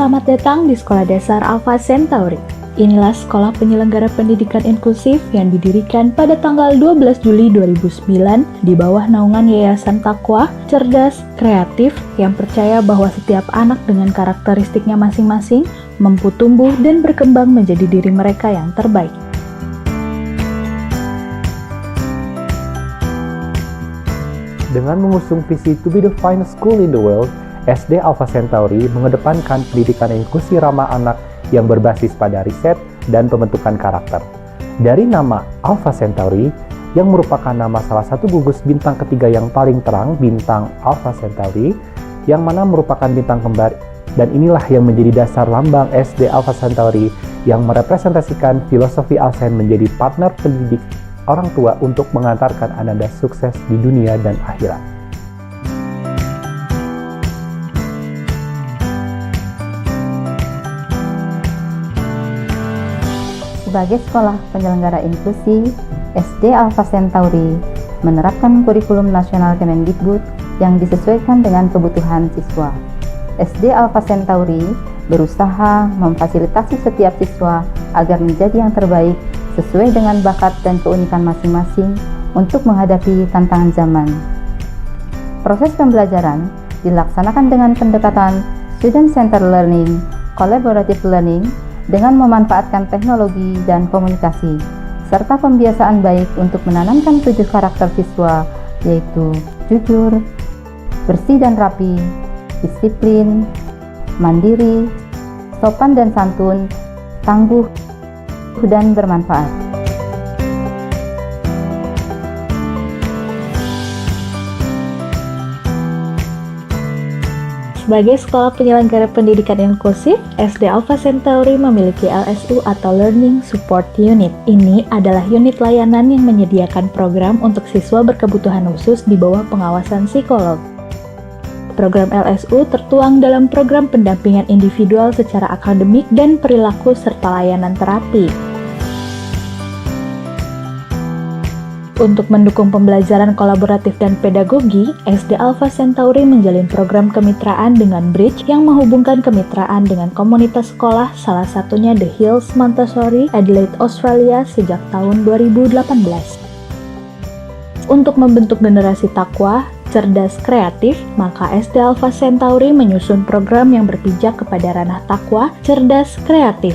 selamat datang di Sekolah Dasar Alpha Centauri. Inilah sekolah penyelenggara pendidikan inklusif yang didirikan pada tanggal 12 Juli 2009 di bawah naungan Yayasan Taqwa, cerdas, kreatif, yang percaya bahwa setiap anak dengan karakteristiknya masing-masing mampu tumbuh dan berkembang menjadi diri mereka yang terbaik. Dengan mengusung visi to be the finest school in the world, SD Alpha Centauri mengedepankan pendidikan inklusi ramah anak yang berbasis pada riset dan pembentukan karakter. Dari nama Alpha Centauri, yang merupakan nama salah satu gugus bintang ketiga yang paling terang, bintang Alpha Centauri, yang mana merupakan bintang kembar, dan inilah yang menjadi dasar lambang SD Alpha Centauri yang merepresentasikan filosofi Alsen menjadi partner pendidik orang tua untuk mengantarkan Ananda sukses di dunia dan akhirat. Sebagai sekolah penyelenggara inklusi, SD Alpha Centauri menerapkan kurikulum nasional Kemendikbud yang disesuaikan dengan kebutuhan siswa. SD Alpha Centauri berusaha memfasilitasi setiap siswa agar menjadi yang terbaik sesuai dengan bakat dan keunikan masing-masing untuk menghadapi tantangan zaman. Proses pembelajaran dilaksanakan dengan pendekatan student-centered learning, collaborative learning, dengan memanfaatkan teknologi dan komunikasi, serta pembiasaan baik untuk menanamkan 7 karakter siswa, yaitu jujur, bersih dan rapi, disiplin, mandiri, sopan dan santun, tangguh, dan bermanfaat. Sebagai sekolah penyelenggara pendidikan inklusif, SD Alpha Centauri memiliki LSU atau Learning Support Unit. Ini adalah unit layanan yang menyediakan program untuk siswa berkebutuhan khusus di bawah pengawasan psikolog. Program LSU tertuang dalam program pendampingan individual secara akademik dan perilaku serta layanan terapi. Untuk mendukung pembelajaran kolaboratif dan pedagogi, SD Alpha Centauri menjalin program kemitraan dengan Bridge yang menghubungkan kemitraan dengan komunitas sekolah, salah satunya The Hills Montessori, Adelaide, Australia sejak tahun 2018. Untuk membentuk generasi takwa, cerdas, kreatif, maka SD Alpha Centauri menyusun program yang berpijak kepada ranah takwa, cerdas, kreatif.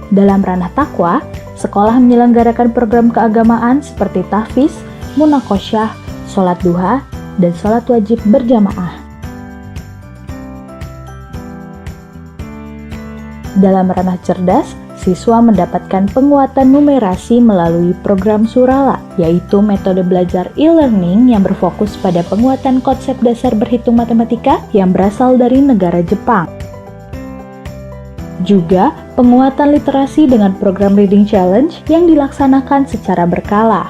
Dalam ranah takwa, sekolah menyelenggarakan program keagamaan seperti tahfiz, munakosyah, sholat duha, dan sholat wajib berjamaah. Dalam ranah cerdas, siswa mendapatkan penguatan numerasi melalui program Surala, yaitu metode belajar e-learning yang berfokus pada penguatan konsep dasar berhitung matematika yang berasal dari negara Jepang. Juga penguatan literasi dengan program Reading Challenge yang dilaksanakan secara berkala.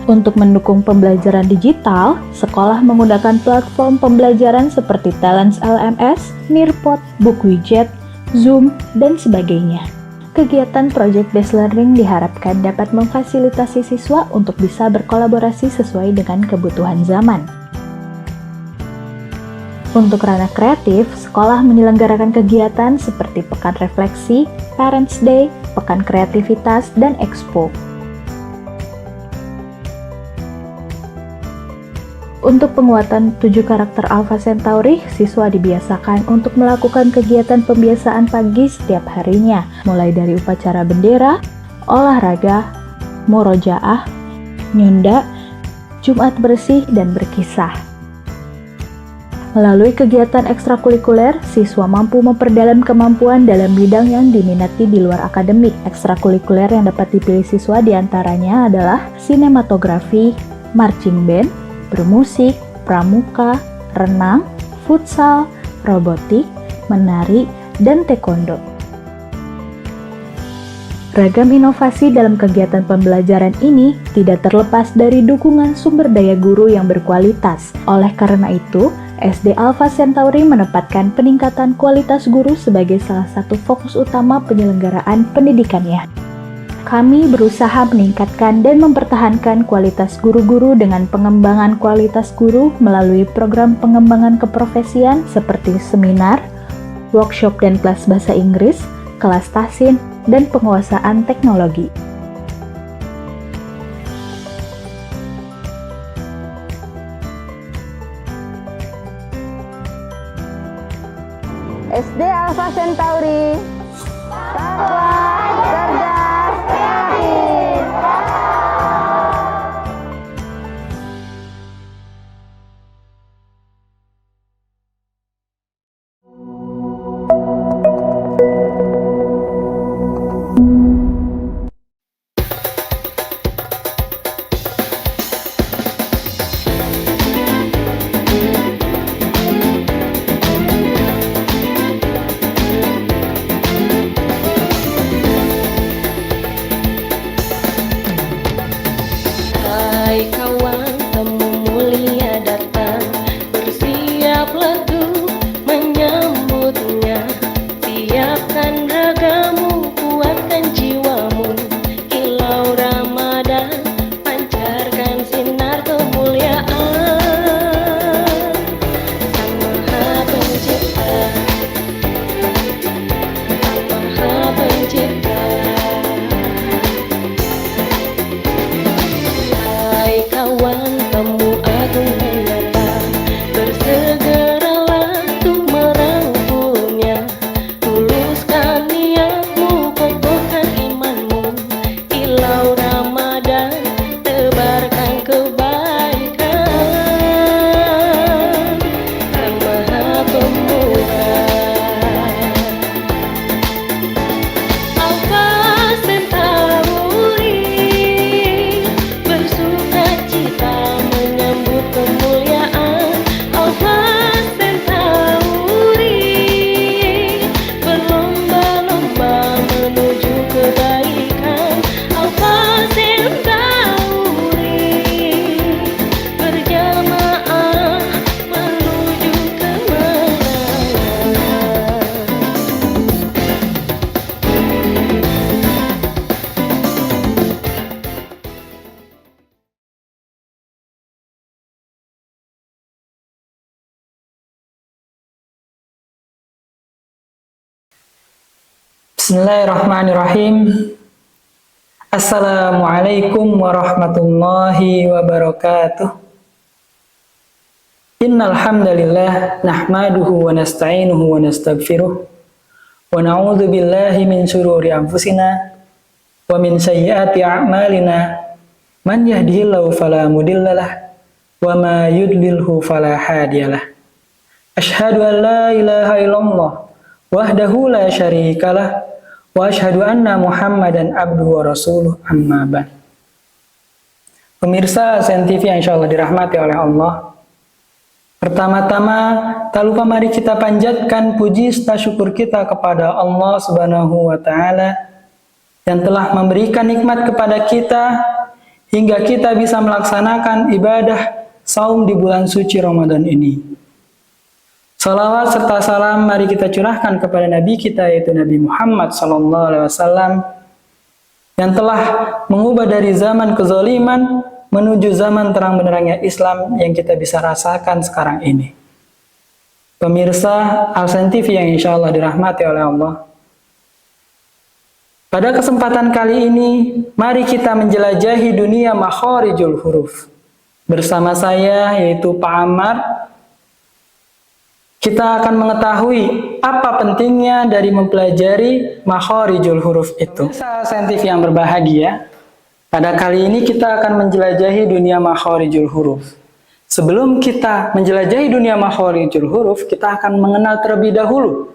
Untuk mendukung pembelajaran digital, sekolah menggunakan platform pembelajaran seperti Talents LMS, Nearpod, Bookwidget, Zoom, dan sebagainya. Kegiatan Project-Based Learning diharapkan dapat memfasilitasi siswa untuk bisa berkolaborasi sesuai dengan kebutuhan zaman. Untuk ranah kreatif, sekolah menyelenggarakan kegiatan seperti Pekan Refleksi, Parents Day, Pekan Kreativitas, dan Expo. Untuk penguatan 7 karakter Alpha Centauri, siswa dibiasakan untuk melakukan kegiatan pembiasaan pagi setiap harinya, mulai dari upacara bendera, olahraga, murojaah, nyunda, Jumat bersih, dan berkisah. Melalui kegiatan ekstrakurikuler, siswa mampu memperdalam kemampuan dalam bidang yang diminati di luar akademik. Ekstrakurikuler yang dapat dipilih siswa diantaranya adalah sinematografi, marching band, bermusik, pramuka, renang, futsal, robotik, menari, dan taekwondo. Ragam inovasi dalam kegiatan pembelajaran ini tidak terlepas dari dukungan sumber daya guru yang berkualitas. Oleh karena itu, SD Alpha Centauri menempatkan peningkatan kualitas guru sebagai salah satu fokus utama penyelenggaraan pendidikannya. Kami berusaha meningkatkan dan mempertahankan kualitas guru-guru dengan pengembangan kualitas guru melalui program pengembangan keprofesian seperti seminar, workshop dan kelas bahasa Inggris, kelas tahsin, dan penguasaan teknologi. SD Alpha Centauri. Sekolah cerdas kreatif. Hai kawan, temu mulia datang, bersiaplah tuh menyambutnya. Siapkan ragamu, kuatkan jiwamu, kilau Ramadan, pancarkan sinar kemuliaan. Sang Maha Pencipta, Sang Maha Pencipta. Hai kawan, temu agung ternyata, bersegeralah tuh merangkulnya. Tuluskan niatmu, kokohkan imanmu, kilau Ramadan, tebarkan kebaikan. Sang Maha Pemuda, Alpha Centauri, bersukacita menyambut kemuliaan. Alpha Centauri, berlomba-lomba menuju kebaikan. Alpha Centauri, berjamaah menuju kemenangan. Bismillahirrahmanirrahim. Assalamualaikum warahmatullahi wabarakatuh. Innal hamdalillah nahmaduhu wa nasta'inuhu wa nastaghfiruh wa na'udzu billahi min shururi anfusina wa min sayyiati a'malina. Man yahdihillahu fala mudhillalah wa ma yudlilhu fala hadiyalah. Asyhadu an la ilaha illallah wahdahu la syarikalah wa asyhadu anna Muhammadan abduhu wa rasuluh, amma ba'd. Pemirsa ASN TV yang insyaallah dirahmati oleh Allah. Pertama-tama, tak lupa mari kita panjatkan puji serta syukur kita kepada Allah Subhanahu wa taala yang telah memberikan nikmat kepada kita hingga kita bisa melaksanakan ibadah saum di bulan suci Ramadan ini. Salawat serta salam mari kita curahkan kepada Nabi kita, yaitu Nabi Muhammad SAW, yang telah mengubah dari zaman kezaliman menuju zaman terang benderangnya Islam yang kita bisa rasakan sekarang ini. Pemirsa ASN TV yang insya Allah dirahmati oleh Allah, pada kesempatan kali ini mari kita menjelajahi dunia makharijul huruf. Bersama saya yaitu Pak Ammar, kita akan mengetahui apa pentingnya dari mempelajari makharijul huruf itu. Pemirsa ASN TV yang berbahagia, pada kali ini kita akan menjelajahi dunia makharijul huruf. Sebelum kita menjelajahi dunia makharijul huruf, kita akan mengenal terlebih dahulu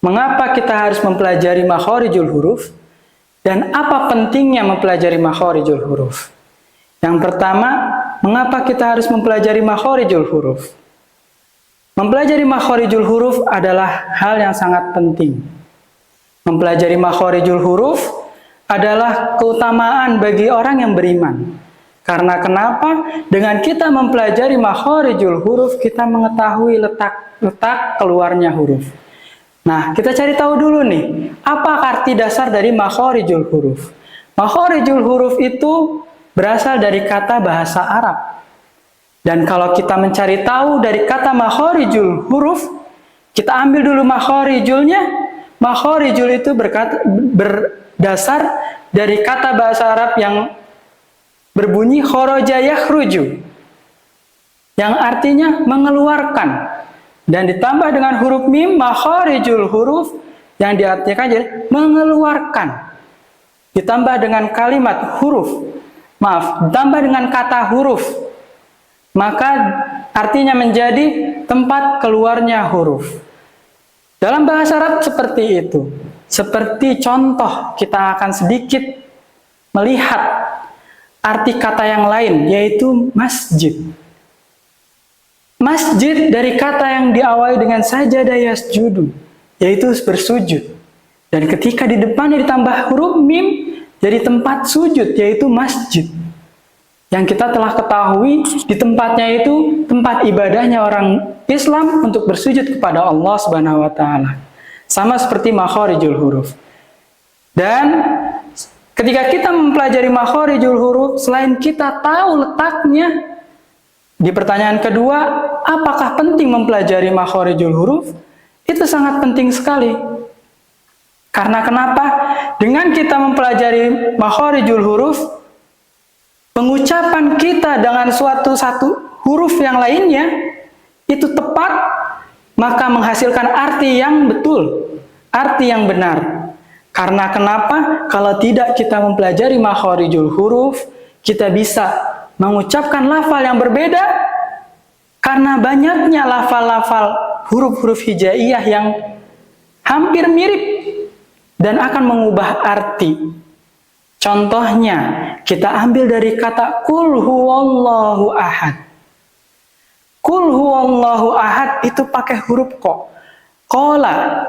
mengapa kita harus mempelajari makharijul huruf dan apa pentingnya mempelajari makharijul huruf. Yang pertama, mengapa kita harus mempelajari makharijul huruf? Mempelajari makharijul huruf adalah hal yang sangat penting. Mempelajari makharijul huruf adalah keutamaan bagi orang yang beriman. Karena kenapa? Dengan kita mempelajari makharijul huruf, kita mengetahui letak keluarnya huruf. Nah, kita cari tahu dulu nih, apa arti dasar dari makharijul huruf? Makharijul huruf itu berasal dari kata bahasa Arab. Dan kalau kita mencari tahu dari kata makharijul huruf, Kita ambil dulu makhorijulnya. Makhorijul itu berdasar dari kata bahasa Arab yang berbunyi kharaja yakhruju, yang artinya mengeluarkan, dan ditambah dengan huruf mim, makhorijul huruf, yang diartikan jadi mengeluarkan, ditambah dengan kalimat ditambah dengan kata huruf, maka artinya menjadi tempat keluarnya huruf. Dalam bahasa Arab seperti itu. Seperti contoh, kita akan sedikit melihat arti kata yang lain, yaitu masjid. Masjid dari kata yang diawali dengan sajadah yasjudu, yaitu bersujud. Dan ketika di depannya ditambah huruf mim, jadi tempat sujud, yaitu masjid. Yang kita telah ketahui di tempatnya itu tempat ibadahnya orang Islam untuk bersujud kepada Allah Subhanahu wa taala. Sama seperti makhorijul huruf. Dan ketika kita mempelajari makhorijul huruf, selain kita tahu letaknya, di pertanyaan kedua, apakah penting mempelajari makhorijul huruf? Itu sangat penting sekali. Karena kenapa? Dengan kita mempelajari makhorijul huruf, pengucapan kita dengan satu huruf yang lainnya itu tepat, maka menghasilkan arti yang betul, arti yang benar. Karena kenapa? Kalau tidak kita mempelajari makhorijul huruf, kita bisa mengucapkan lafal yang berbeda karena banyaknya lafal-lafal huruf-huruf hijaiyah yang hampir mirip dan akan mengubah arti. Contohnya, kita ambil dari kata Qul huwallahu ahad. Qul huwallahu ahad itu pakai huruf ko. Qala.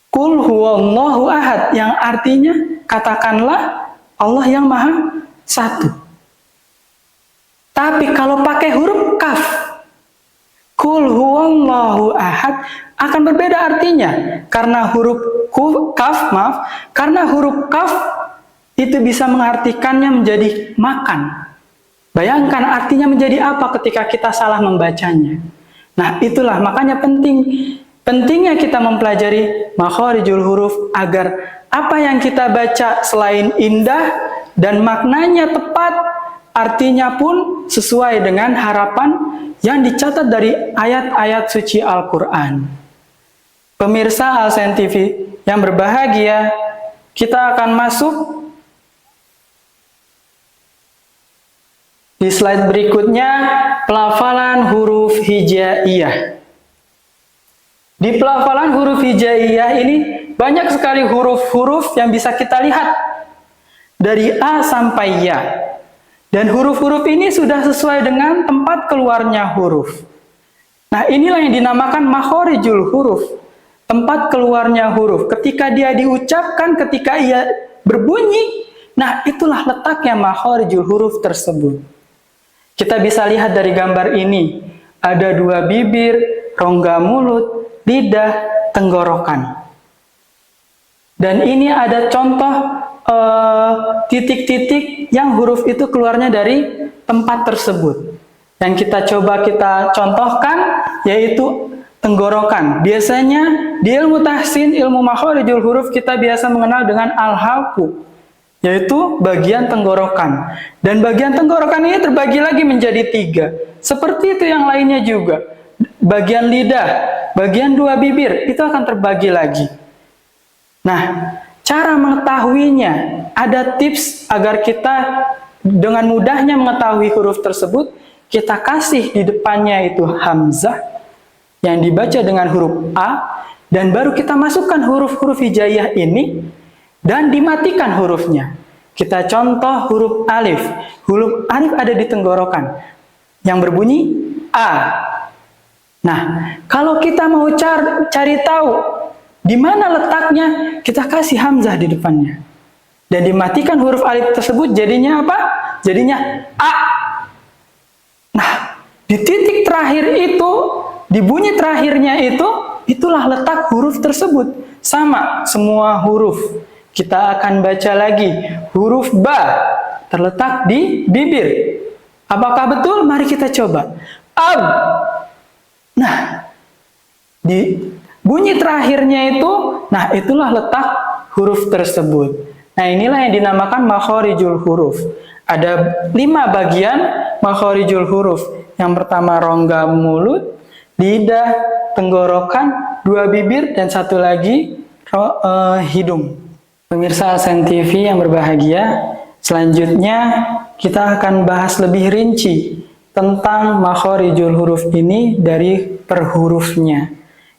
Qul huwallahu ahad yang artinya katakanlah Allah yang maha satu. Tapi kalau pakai huruf kaf, Qul huwallahu ahad akan berbeda artinya. Karena huruf kaf itu bisa mengartikannya menjadi makan. Bayangkan artinya menjadi apa ketika kita salah membacanya. Nah, itulah makanya pentingnya kita mempelajari makhorijul huruf agar apa yang kita baca selain indah dan maknanya tepat, artinya pun sesuai dengan harapan yang dicatat dari ayat-ayat suci Al-Quran. Pemirsa Al-Sen TV yang berbahagia, kita akan masuk di slide berikutnya, pelafalan huruf hijaiyah. Di pelafalan huruf hijaiyah ini banyak sekali huruf-huruf yang bisa kita lihat dari A sampai Ya. Dan huruf-huruf ini sudah sesuai dengan tempat keluarnya huruf. Nah, inilah yang dinamakan makhorijul huruf. Tempat keluarnya huruf. Ketika dia diucapkan, ketika ia berbunyi, nah itulah letaknya makhorijul huruf tersebut. Kita bisa lihat dari gambar ini. Ada dua bibir, rongga mulut, lidah, tenggorokan. Dan ini ada contoh titik-titik yang huruf itu keluarnya dari tempat tersebut. Yang kita contohkan yaitu tenggorokan. Biasanya di ilmu tahsin, ilmu makhorijul huruf kita biasa mengenal dengan al-halqu, yaitu bagian tenggorokan. Dan bagian tenggorokan ini terbagi lagi menjadi 3. Seperti itu yang lainnya juga. Bagian lidah, bagian dua bibir, itu akan terbagi lagi. Nah, cara mengetahuinya, ada tips agar kita dengan mudahnya mengetahui huruf tersebut. Kita kasih di depannya itu hamzah yang dibaca dengan huruf A, dan baru kita masukkan huruf-huruf hijaiyah ini dan dimatikan hurufnya. Kita contoh huruf alif. Huruf alif ada di tenggorokan yang berbunyi A. Nah, kalau kita mau cari tahu di mana letaknya, kita kasih hamzah di depannya. Dan dimatikan huruf alif tersebut, jadinya apa? Jadinya A. Nah, di titik terakhir itu, di bunyi terakhirnya itu, itulah letak huruf tersebut. Sama, semua huruf. Kita akan baca lagi. Huruf Ba terletak di bibir. Apakah betul? Mari kita coba. Ab. Nah, Di bunyi terakhirnya itu, nah itulah letak huruf tersebut. Nah inilah yang dinamakan makhorijul huruf. Ada 5 bagian makhorijul huruf. Yang pertama rongga mulut, lidah, tenggorokan, 2 bibir, dan 1 lagi hidung. Pemirsa ASEN TV yang berbahagia, selanjutnya kita akan bahas lebih rinci tentang makhorijul huruf ini dari per hurufnya.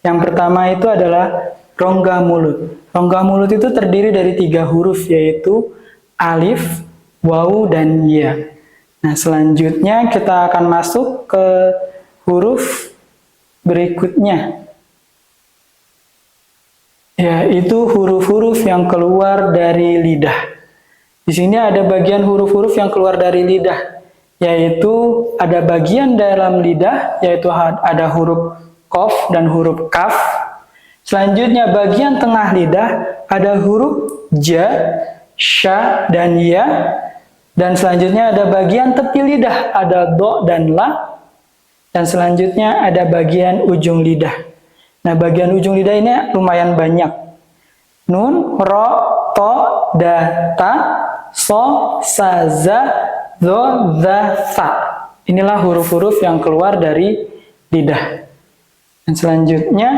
Yang pertama itu adalah rongga mulut. Rongga mulut itu terdiri dari 3 huruf, yaitu alif, wawu, dan ya. Nah, selanjutnya kita akan masuk ke huruf berikutnya, yaitu huruf-huruf yang keluar dari lidah. Di sini ada bagian huruf-huruf yang keluar dari lidah, yaitu ada bagian dalam lidah, yaitu ada huruf qaf dan huruf kaf. Selanjutnya bagian tengah lidah ada huruf ja, sya, dan ya. Dan selanjutnya ada bagian tepi lidah, ada do dan la. Dan selanjutnya ada bagian ujung lidah. Nah, bagian ujung lidah ini lumayan banyak. Nun, ro, to, da, ta, so, sa, za, do, za, sa. Inilah huruf-huruf yang keluar dari lidah. Dan selanjutnya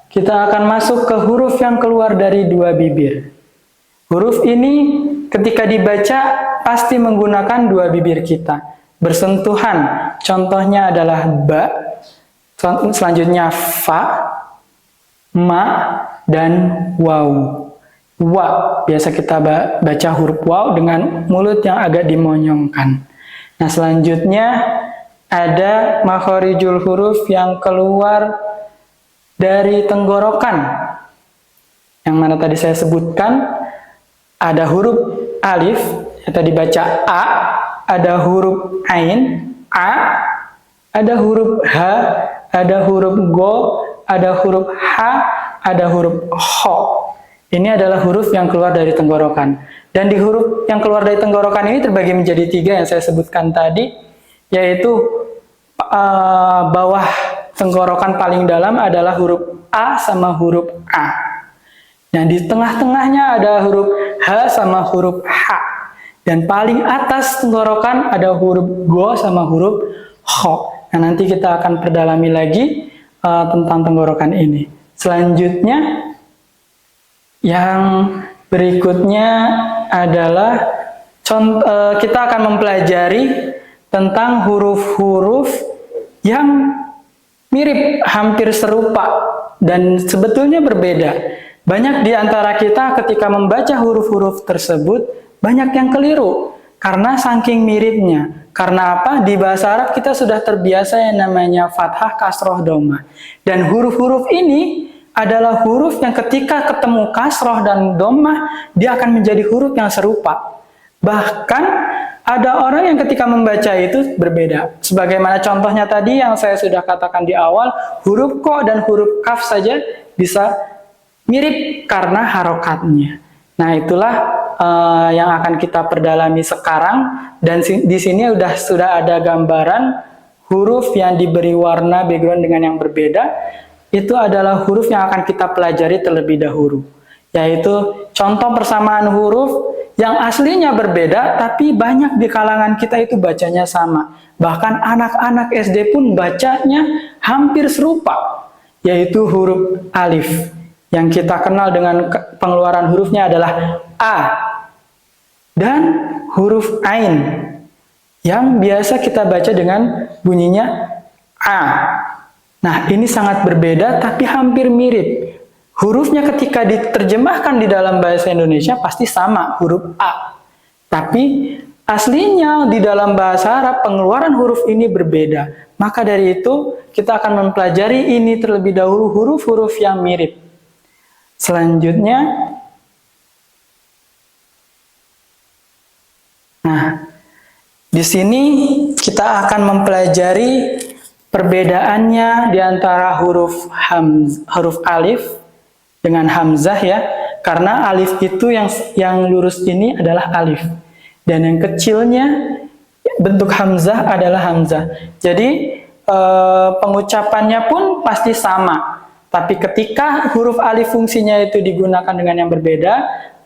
kita akan masuk ke huruf yang keluar dari 2 bibir. Huruf ini ketika dibaca pasti menggunakan 2 bibir kita. Bersentuhan, contohnya adalah ba, selanjutnya fa, ma, dan waw. Wa, biasa kita baca huruf waw dengan mulut yang agak dimonyongkan. Nah, selanjutnya ada makhorijul huruf yang keluar dari tenggorokan. Yang mana tadi saya sebutkan, ada huruf alif, yang tadi baca a, ada huruf ain, a, ada huruf h, ada huruf go, ada huruf h, ada huruf ho. Ini adalah huruf yang keluar dari tenggorokan. Dan di huruf yang keluar dari tenggorokan ini terbagi menjadi 3 yang saya sebutkan tadi, yaitu bawah tenggorokan paling dalam adalah huruf a sama huruf a. Nah, di tengah-tengahnya ada huruf H sama huruf H. Dan paling atas tenggorokan ada huruf Go sama huruf Ho. Nah, nanti kita akan perdalami lagi tentang tenggorokan ini. Selanjutnya, yang berikutnya adalah kita akan mempelajari tentang huruf-huruf yang mirip, hampir serupa, dan sebetulnya berbeda. Banyak di antara kita ketika membaca huruf-huruf tersebut, banyak yang keliru karena saking miripnya. Karena apa? Di bahasa Arab kita sudah terbiasa yang namanya fathah, kasroh, dhammah. Dan huruf-huruf ini adalah huruf yang ketika ketemu kasroh dan dhammah, dia akan menjadi huruf yang serupa. Bahkan ada orang yang ketika membaca itu berbeda. Sebagaimana contohnya tadi yang saya sudah katakan di awal, huruf ko dan huruf kaf saja bisa mirip karena harokatnya. Nah, itulah yang akan kita perdalami sekarang. Dan di sini sudah ada gambaran huruf yang diberi warna background dengan yang berbeda. Itu adalah huruf yang akan kita pelajari terlebih dahulu. Yaitu contoh persamaan huruf yang aslinya berbeda, tapi banyak di kalangan kita itu bacanya sama. Bahkan anak-anak SD pun bacanya hampir serupa, yaitu huruf alif. Yang kita kenal dengan pengeluaran hurufnya adalah A. Dan huruf Ain, yang biasa kita baca dengan bunyinya A. Nah, ini sangat berbeda tapi hampir mirip. Hurufnya ketika diterjemahkan di dalam bahasa Indonesia pasti sama, huruf A. Tapi aslinya di dalam bahasa Arab pengeluaran huruf ini berbeda. Maka dari itu kita akan mempelajari ini terlebih dahulu, huruf-huruf yang mirip. Selanjutnya, nah, di sini kita akan mempelajari perbedaannya di antara huruf alif dengan hamzah ya. Karena alif itu yang lurus ini adalah alif. Dan yang kecilnya bentuk hamzah adalah hamzah. Jadi pengucapannya pun pasti sama. Tapi ketika huruf alif fungsinya itu digunakan dengan yang berbeda,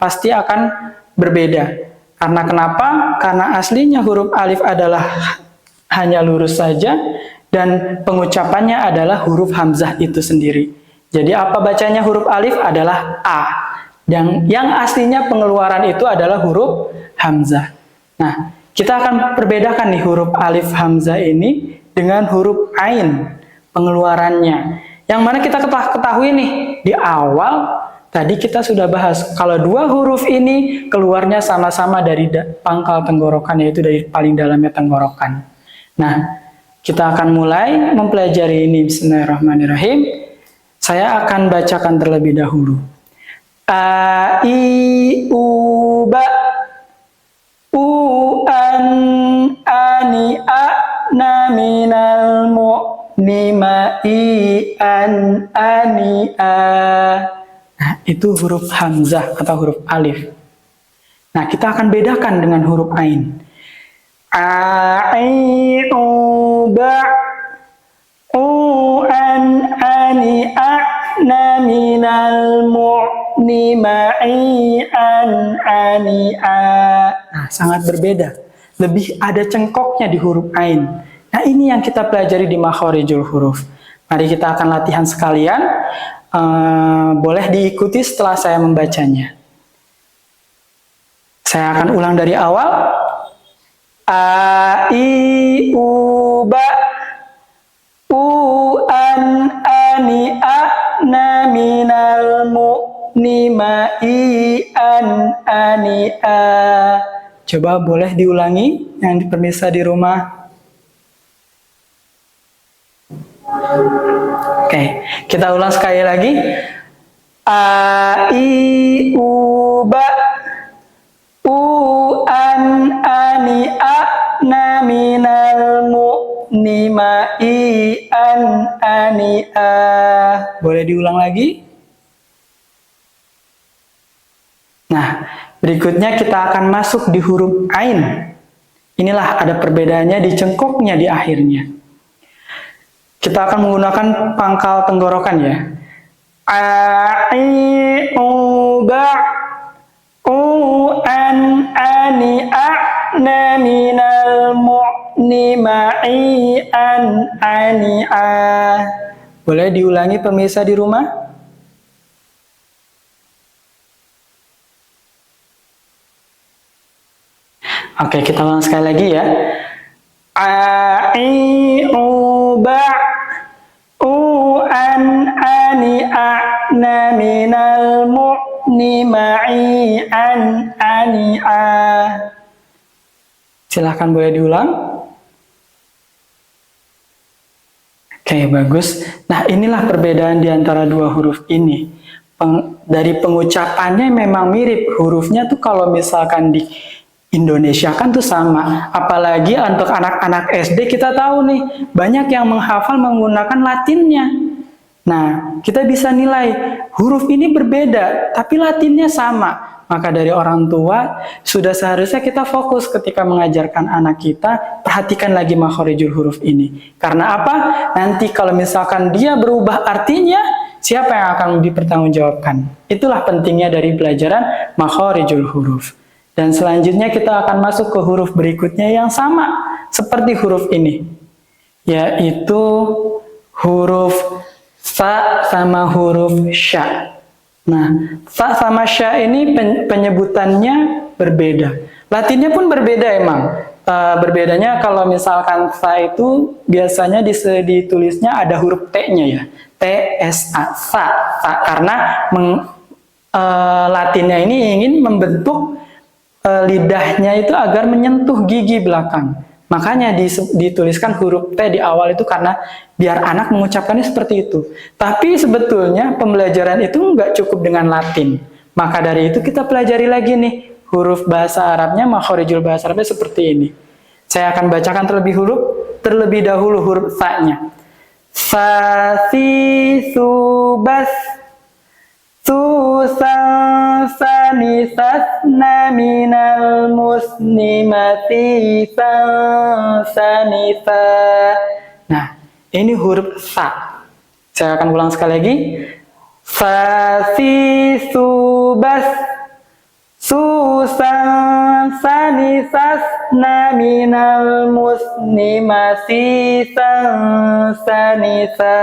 pasti akan berbeda. Karena kenapa? Karena aslinya huruf alif adalah hanya lurus saja, dan pengucapannya adalah huruf hamzah itu sendiri. Jadi apa bacanya huruf alif adalah A. Yang aslinya pengeluaran itu adalah huruf hamzah. Nah, kita akan perbedakan nih huruf alif hamzah ini dengan huruf ain pengeluarannya. Yang mana kita ketahui nih di awal tadi kita sudah bahas kalau dua huruf ini keluarnya sama-sama dari pangkal tenggorokan, yaitu dari paling dalamnya tenggorokan. Nah, kita akan mulai mempelajari ini. Bismillahirrahmanirrahim. Saya akan bacakan terlebih dahulu. A, I, U, Ba, U, An, Ani, A, Na, Minal, Mu, Ni, Ma, I, An, Ani, A. Nah, itu huruf hamzah atau huruf alif. Nah, kita akan bedakan dengan huruf ain. A, I, U, Ba, U, An, Ani, A, Na, Minal, Mu, Ni, Ma, I, An, Ani, A. Nah, sangat berbeda. Lebih ada cengkoknya di huruf ain. Nah, ini yang kita pelajari di makhorijul huruf. Mari kita akan latihan sekalian. Boleh diikuti setelah saya membacanya. Saya akan ulang dari awal. A, I, U, Ba, U, An, Ani, A, Na, Minal, Mu, Ni, Ma, I, An, Ani, A. Coba boleh diulangi yang pemirsa di rumah. Oke, kita ulang sekali lagi. A, I, U, Ba, U, An, Ani, A, Na, Minal, Mu, Ni, Ma, I, An, Ani, A. Boleh diulang lagi? Nah, berikutnya kita akan masuk di huruf ain. Inilah ada perbedaannya di cengkoknya di akhirnya. Kita akan menggunakan pangkal tenggorokan ya. A, I, U, Ba, U, An, Ani, A, Na, Minal, Mu, Ni, Ma, I, An, Ani, A. Boleh diulangi pemirsa di rumah? Oke, kita ulang sekali lagi ya. A, I, U, Ba, U, An, Ani, A, Na, Minal, Mu, Ni, Ma, I, An, Ani, A. Silahkan boleh diulang. Oke, bagus. Nah, inilah perbedaan di antara dua huruf ini. Dari pengucapannya memang mirip. Hurufnya tuh kalau misalkan di Indonesia kan tuh sama, apalagi untuk anak-anak SD kita tahu nih, banyak yang menghafal menggunakan Latinnya. Nah, kita bisa nilai huruf ini berbeda, tapi Latinnya sama. Maka dari orang tua, sudah seharusnya kita fokus ketika mengajarkan anak kita, perhatikan lagi makhorijul huruf ini. Karena apa? Nanti kalau misalkan dia berubah artinya, siapa yang akan dipertanggungjawabkan? Itulah pentingnya dari pelajaran makhorijul huruf. Dan selanjutnya kita akan masuk ke huruf berikutnya yang sama seperti huruf ini, yaitu huruf sa sama huruf sya. Nah, sa sama sya ini penyebutannya berbeda. Latinnya pun berbeda emang. Berbedanya kalau misalkan sa itu biasanya ditulisnya ada huruf T-nya ya. T-S-A, sa. Karena Latinnya ini ingin membentuk lidahnya itu agar menyentuh gigi belakang. Makanya dituliskan huruf T di awal itu karena biar anak mengucapkannya seperti itu. Tapi sebetulnya pembelajaran itu nggak cukup dengan Latin. Maka dari itu kita pelajari lagi nih huruf bahasa Arabnya, makhorijul bahasa Arabnya seperti ini. Saya akan bacakan terlebih dahulu huruf sa-nya. Sa, si, su, bas, su, sang, sani, sasna, minal, musnimati, sang, sani, sa. Nah, ini huruf sa. Saya akan ulang sekali lagi. Sasi subas susan sani sasna minal musni masih sanisa.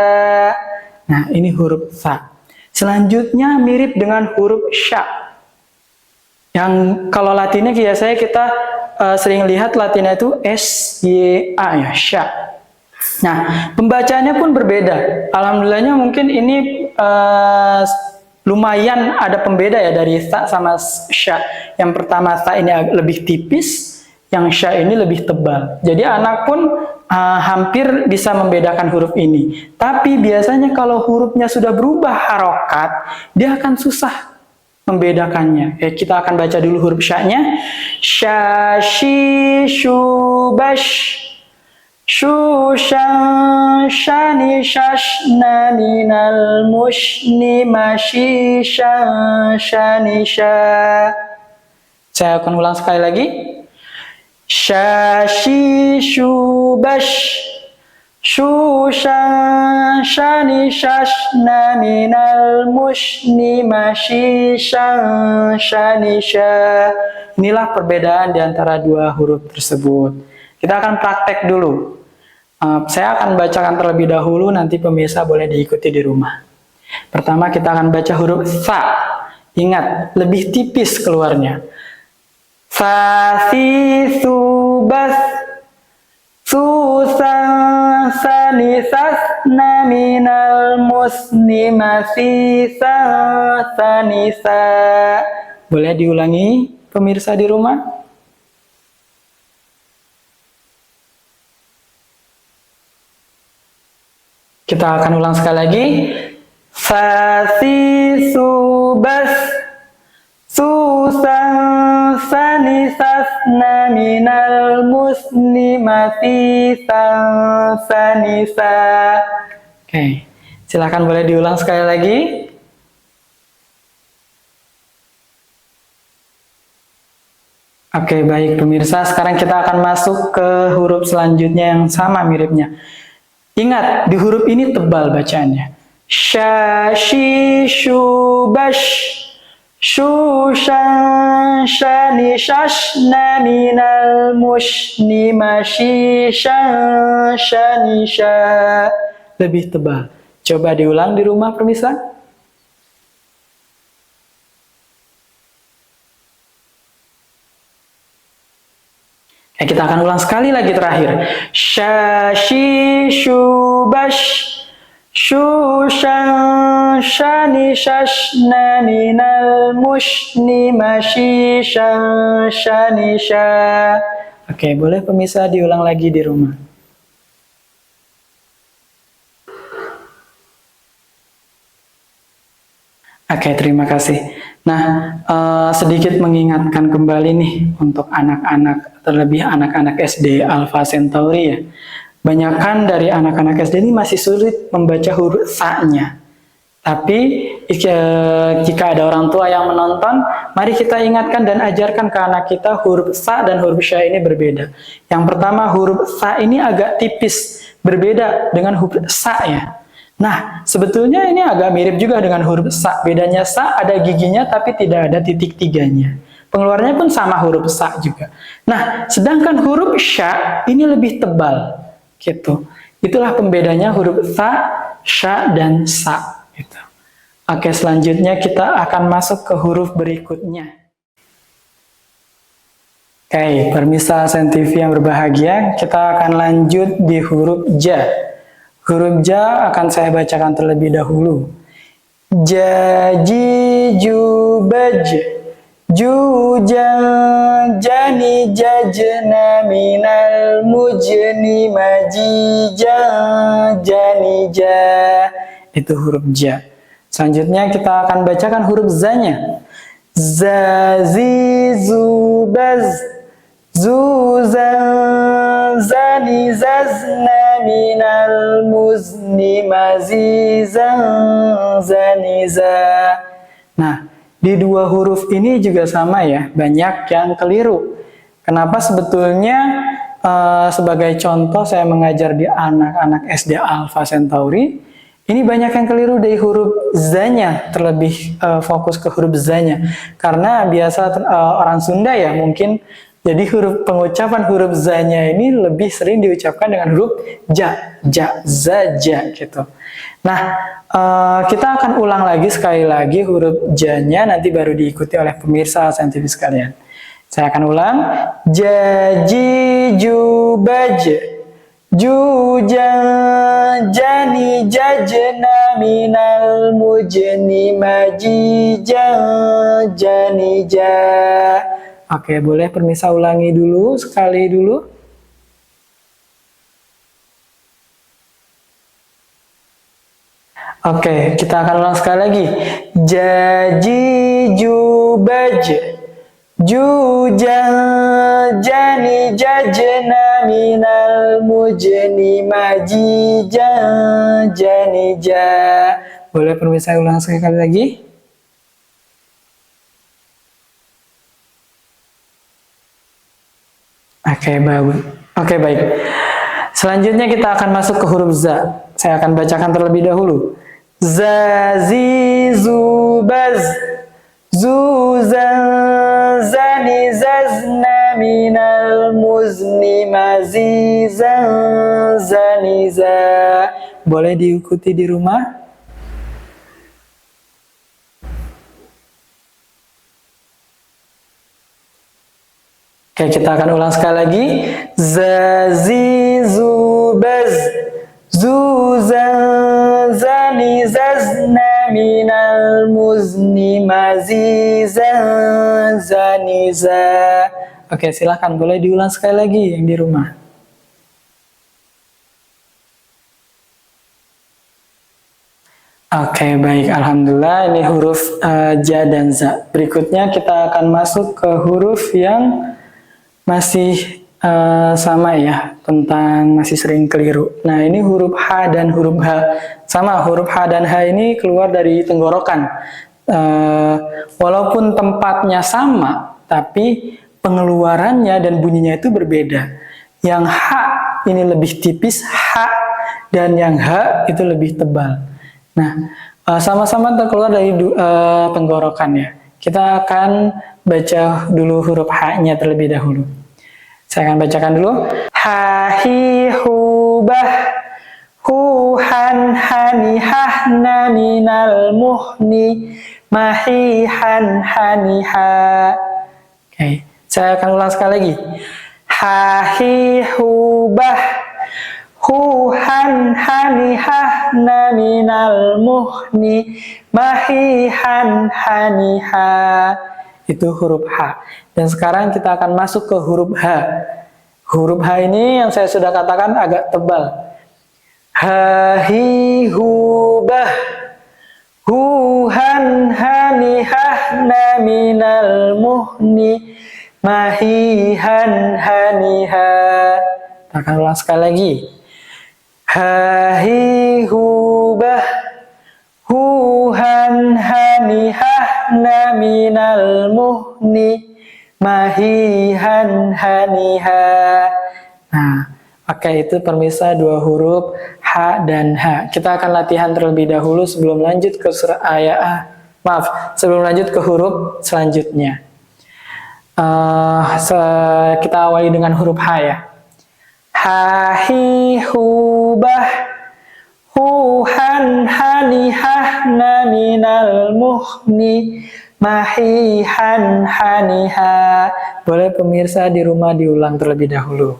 Nah, ini huruf sa. Selanjutnya mirip dengan huruf sya. Yang kalau latinnya biasanya kita sering lihat latinnya itu S-Y-A ya, sya. Nah, pembacaannya pun berbeda. Alhamdulillahnya mungkin ini lumayan ada pembeda ya dari sa sama sya. Yang pertama sa ini lebih tipis, yang sya ini lebih tebal. Jadi anak pun hampir bisa membedakan huruf ini. Tapi biasanya kalau hurufnya sudah berubah harokat, dia akan susah membedakannya. Kita akan baca dulu huruf sya-nya. Sya, shi, shu, bash. Shushan shani shashna minal mushni mashishan shanisha. Saya akan ulang sekali lagi. Shashi shubash Shushan shani shashna minal mushni mashishan shanisha. Inilah perbedaan di antara dua huruf tersebut. Kita akan praktek dulu. Saya akan bacakan terlebih dahulu, nanti pemirsa boleh diikuti di rumah. Pertama kita akan baca huruf sa. Ingat, lebih tipis keluarnya. Sa, si, su, bas, su, san, sa, ni, sas, na, minal, mus, ni, masi, sa, ni, sa. Boleh diulangi pemirsa di rumah? Kita akan ulang sekali lagi. Sa, si, su, bas, su, san, sa, ni, sas, na, minal, mus, ni, masi, san, sa, ni, sa. Oke, silakan boleh diulang sekali lagi. Oke, baik pemirsa. Sekarang kita akan masuk ke huruf selanjutnya yang sama miripnya. Ingat, di huruf ini tebal bacaannya. Sha, shi, shu, bash, shu, shan, shani, shashna, minal, mushni, mashi, shan, shani, sha. Lebih tebal. Coba diulang di rumah, pemirsa. Kita akan ulang sekali lagi terakhir. Sha, shi, shu, bash, shu, shan, shani, shashna, minal, mushni, mashi, shan, shani, sha. Oke, boleh pemirsa diulang lagi di rumah. Oke, terima kasih. Nah, sedikit mengingatkan kembali nih untuk anak-anak, terlebih anak-anak SD Alpha Centauri ya. Banyakan dari anak-anak SD ini masih sulit membaca huruf sa-nya. Tapi jika ada orang tua yang menonton, mari kita ingatkan dan ajarkan ke anak kita huruf sa dan huruf sya ini berbeda. Yang pertama, huruf sa ini agak tipis, berbeda dengan huruf sa ya. Nah, sebetulnya ini agak mirip juga dengan huruf sa. Bedanya sa ada giginya tapi tidak ada titik tiganya. Pengeluarannya pun sama huruf sa juga. Nah, sedangkan huruf sya ini lebih tebal. Gitu. Itulah pembedanya huruf sa, sya, dan sa. Gitu. Oke, selanjutnya kita akan masuk ke huruf berikutnya. Oke, pemirsa SenTV yang berbahagia, kita akan lanjut di huruf ja. Huruf ja akan saya bacakan terlebih dahulu. Ja, ji, ju, baj, ju, jan, jani, jajna, minal, mujni, maji, jan, jani, ja. Itu huruf ja. Selanjutnya kita akan bacakan huruf za-nya. Za, zi, zu, baz, zu, zan, zani, zazna, minal, muzni, mazi, zan, zani, za. Nah, di dua huruf ini juga sama ya, banyak yang keliru. Kenapa sebetulnya sebagai contoh saya mengajar di anak-anak SD Alpha Centauri, Ini banyak yang keliru dari huruf zanya, terlebih fokus ke huruf zanya. Karena biasa orang Sunda ya mungkin, jadi pengucapan huruf zanya ini lebih sering diucapkan dengan huruf ja, za, ja gitu. Nah, kita akan ulang lagi sekali lagi huruf ja-nya, nanti baru diikuti oleh pemirsa saintifik sekalian. Saya akan ulang. Jaji, jubaj, juja, jani, jajna, minal, mujni, maji, jani, ja. Oke, boleh pemirsa ulangi dulu, sekali dulu. Oke, kita akan ulang sekali lagi. Jaji, jubaj, juja, jani, jajna, minal, mujni, maji, jani, ja. Boleh pemirsa ulang sekali lagi? Oke, baik. Selanjutnya kita akan masuk ke huruf za. Saya akan bacakan terlebih dahulu. Za, zi, zu, baz, zu, za, zani, zazna, minal, muzni, mazi, za, zani, za. Boleh diikuti di rumah? Oke, kita akan ulang sekali lagi. Za, zi, zu, baz, zu, za, zani, zazna, minal, muzni, mazi, za, zani, za. Oke, silahkan boleh diulang sekali lagi yang di rumah. Oke, baik. Alhamdulillah, ini huruf ja dan za. Berikutnya kita akan masuk ke huruf yang masih sama ya, masih sering keliru. Nah, ini huruf H dan huruf H. Sama, huruf H dan H ini keluar dari tenggorokan. Walaupun tempatnya sama, tapi pengeluarannya dan bunyinya itu berbeda. Yang H ini lebih tipis, H, dan yang H itu lebih tebal. Nah, sama-sama terkeluar dari tenggorokannya. Kita akan baca dulu huruf H-nya terlebih dahulu. Saya akan bacakan dulu. Ha, hi, hu, bah, hu, han, hani, hahna, minal, muhni, mahi, han, hani, ha. Oke, saya akan ulang sekali lagi. Ha, hi, hu, bah, hu, han, hani, hahna, minal, muhni, mahi, han, hani, ha. Itu huruf H. Dan sekarang kita akan masuk ke huruf H. Huruf H ini yang saya sudah katakan agak tebal. Ha, hi, hu, bah, hu, han, hani, hahna, minal, muhni, mahi, han, hani, ha. Kita akan ulang sekali lagi. Ha, hi, hu, bah, hu, han, hani, hahna, minal, muhni, mahi, han, hani, ha. Nah, oke, itu permisa dua huruf H dan H. Kita akan latihan terlebih dahulu sebelum lanjut ke sebelum lanjut ke huruf selanjutnya. Kita awali dengan huruf H ya. Ha, hi, hu, bah, hu, han, hani, hahna, minal, muhni, mahi, han, hani, ha. Boleh pemirsa di rumah diulang terlebih dahulu.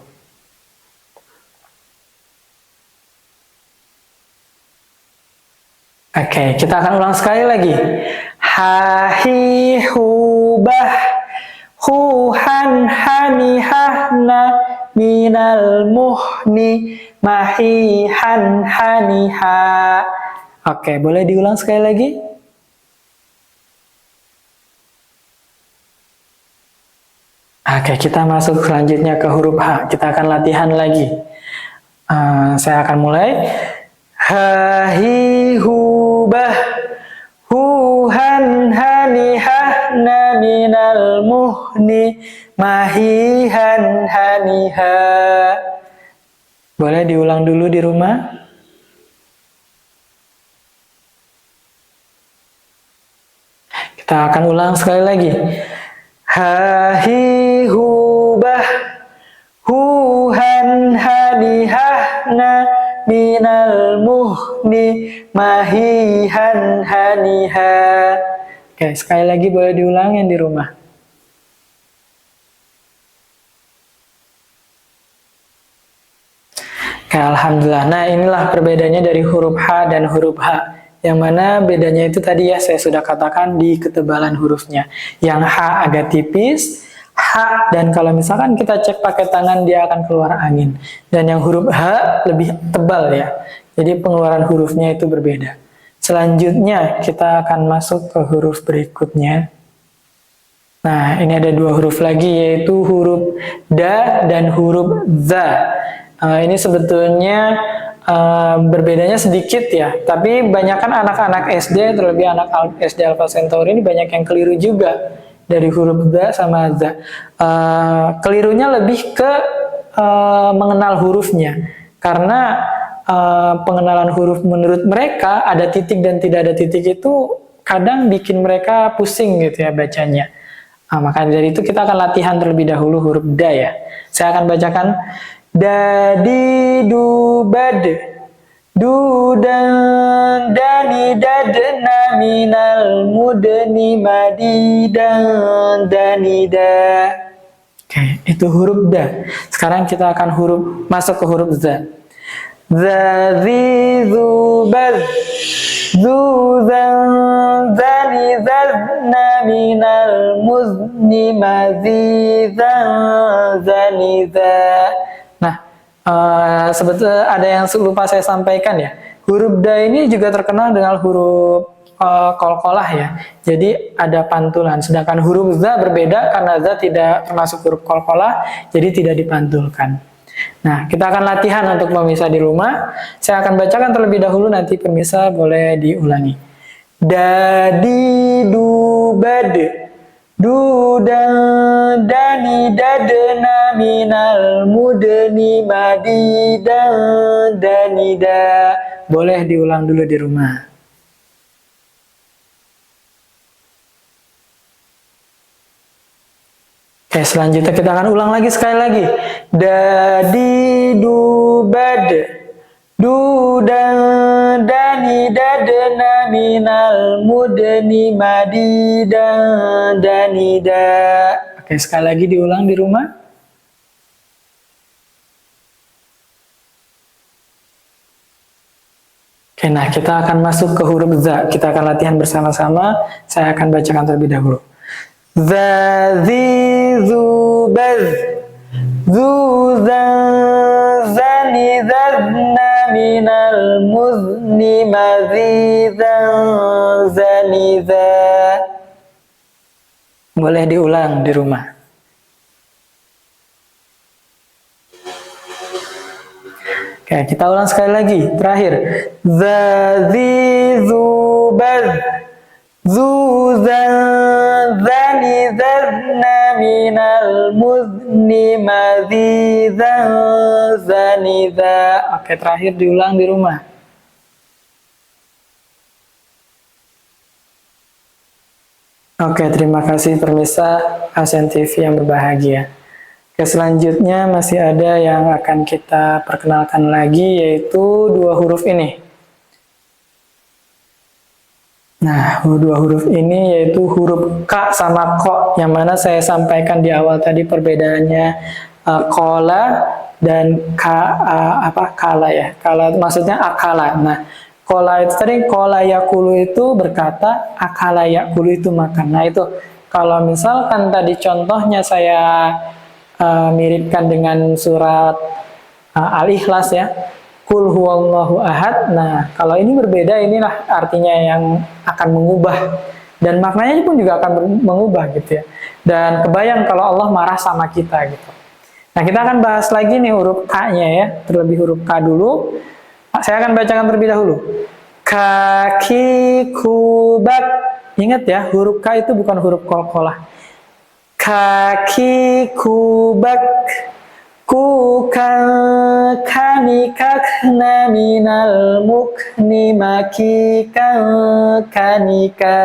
Oke, kita akan ulang sekali lagi. Ha, hi, hu, bah, hu, han, hani, hahna, minal, muhni, mahi, han, hani, ha. Oke, boleh diulang sekali lagi? Oke, kita masuk selanjutnya ke huruf H. Kita akan latihan lagi. Saya akan mulai. Ha, hi, hu, bah, hu, han, hani, hahna, minal, muhni, mahi, han, hani, ha. Boleh diulang dulu di rumah? Kita akan ulang sekali lagi. Ha hi hu bah hu han hani hahna minal muhni mahi han hani ha. Oke, sekali lagi boleh diulangin di rumah. Oke, alhamdulillah. Nah, inilah perbedaannya dari huruf H dan huruf H. Yang mana bedanya itu tadi ya saya sudah katakan di ketebalan hurufnya. Yang H agak tipis, H, dan kalau misalkan kita cek pakai tangan dia akan keluar angin. Dan yang huruf H lebih tebal ya. Jadi pengeluaran hurufnya itu berbeda. Selanjutnya kita akan masuk ke huruf berikutnya. Nah, ini ada dua huruf lagi yaitu huruf Da dan huruf Za. Ini sebetulnya berbedanya sedikit ya, tapi banyak kan anak-anak SD, terlebih anak SD Alpha Centauri ini banyak yang keliru juga dari huruf Da sama Za. Kelirunya lebih ke mengenal hurufnya, karena pengenalan huruf menurut mereka ada titik dan tidak ada titik itu kadang bikin mereka pusing gitu ya bacanya. Maka dari itu kita akan latihan terlebih dahulu huruf Da ya. Saya akan bacakan da di du bad du dan dani dadna minal mudni madi dan dani da. Oke, itu huruf Da. Sekarang kita akan masuk ke huruf Za. Za zi zu baz zu zan zani zazna minal muzni mazi zan zani za. Sebetulnya ada yang lupa saya sampaikan ya. Huruf Da ini juga terkenal dengan huruf qalqalah ya. Jadi ada pantulan. Sedangkan huruf Za berbeda karena Za tidak termasuk huruf qalqalah, jadi tidak dipantulkan. Nah, kita akan latihan untuk pemirsa di rumah. Saya akan bacakan terlebih dahulu, nanti pemirsa boleh diulangi. Da di du bad du dan dani dadna minal mudni madi dan dani da. Boleh diulang dulu di rumah. Oke, selanjutnya kita akan ulang lagi sekali lagi. Da di du bad du dan dani dadna minal mudni madi dan dani da. Oke, sekali lagi diulang di rumah. Oke, nah kita akan masuk ke huruf Za. Kita akan latihan bersama-sama. Saya akan bacakan terlebih dahulu. Za zi zu baz zu zan zani zazna minal muzni mazi zan zani za. Boleh diulang di rumah. Oke, kita ulang sekali lagi. Terakhir. Za zi zu baz zu zan zani zazna minal muzni mazi zan zani za. Oke, terakhir diulang di rumah. Oke, terima kasih pemirsa ASEAN TV yang berbahagia. Oke, selanjutnya masih ada yang akan kita perkenalkan lagi, yaitu dua huruf ini. Nah, dua huruf ini yaitu huruf K sama Ko, yang mana saya sampaikan di awal tadi perbedaannya kola dan kala ya. Kala maksudnya akala. Nah, kola itu tadi kola yakulu itu berkata, akala yakulu itu makan. Nah, itu kalau misalkan tadi contohnya saya miripkan dengan surat Al-Ikhlas ya. Qul huwallahu ahad. Nah, kalau ini berbeda, inilah artinya yang akan mengubah. Dan maknanya pun juga akan mengubah gitu ya. Dan kebayang kalau Allah marah sama kita gitu. Nah, kita akan bahas lagi nih huruf K-nya ya. Terlebih huruf K dulu. Saya akan bacakan terlebih dahulu. Kaki kubak. Ingat ya, huruf K itu bukan huruf qalqalah. Kaki kubak. Kanikakna minal mukni makika kanika.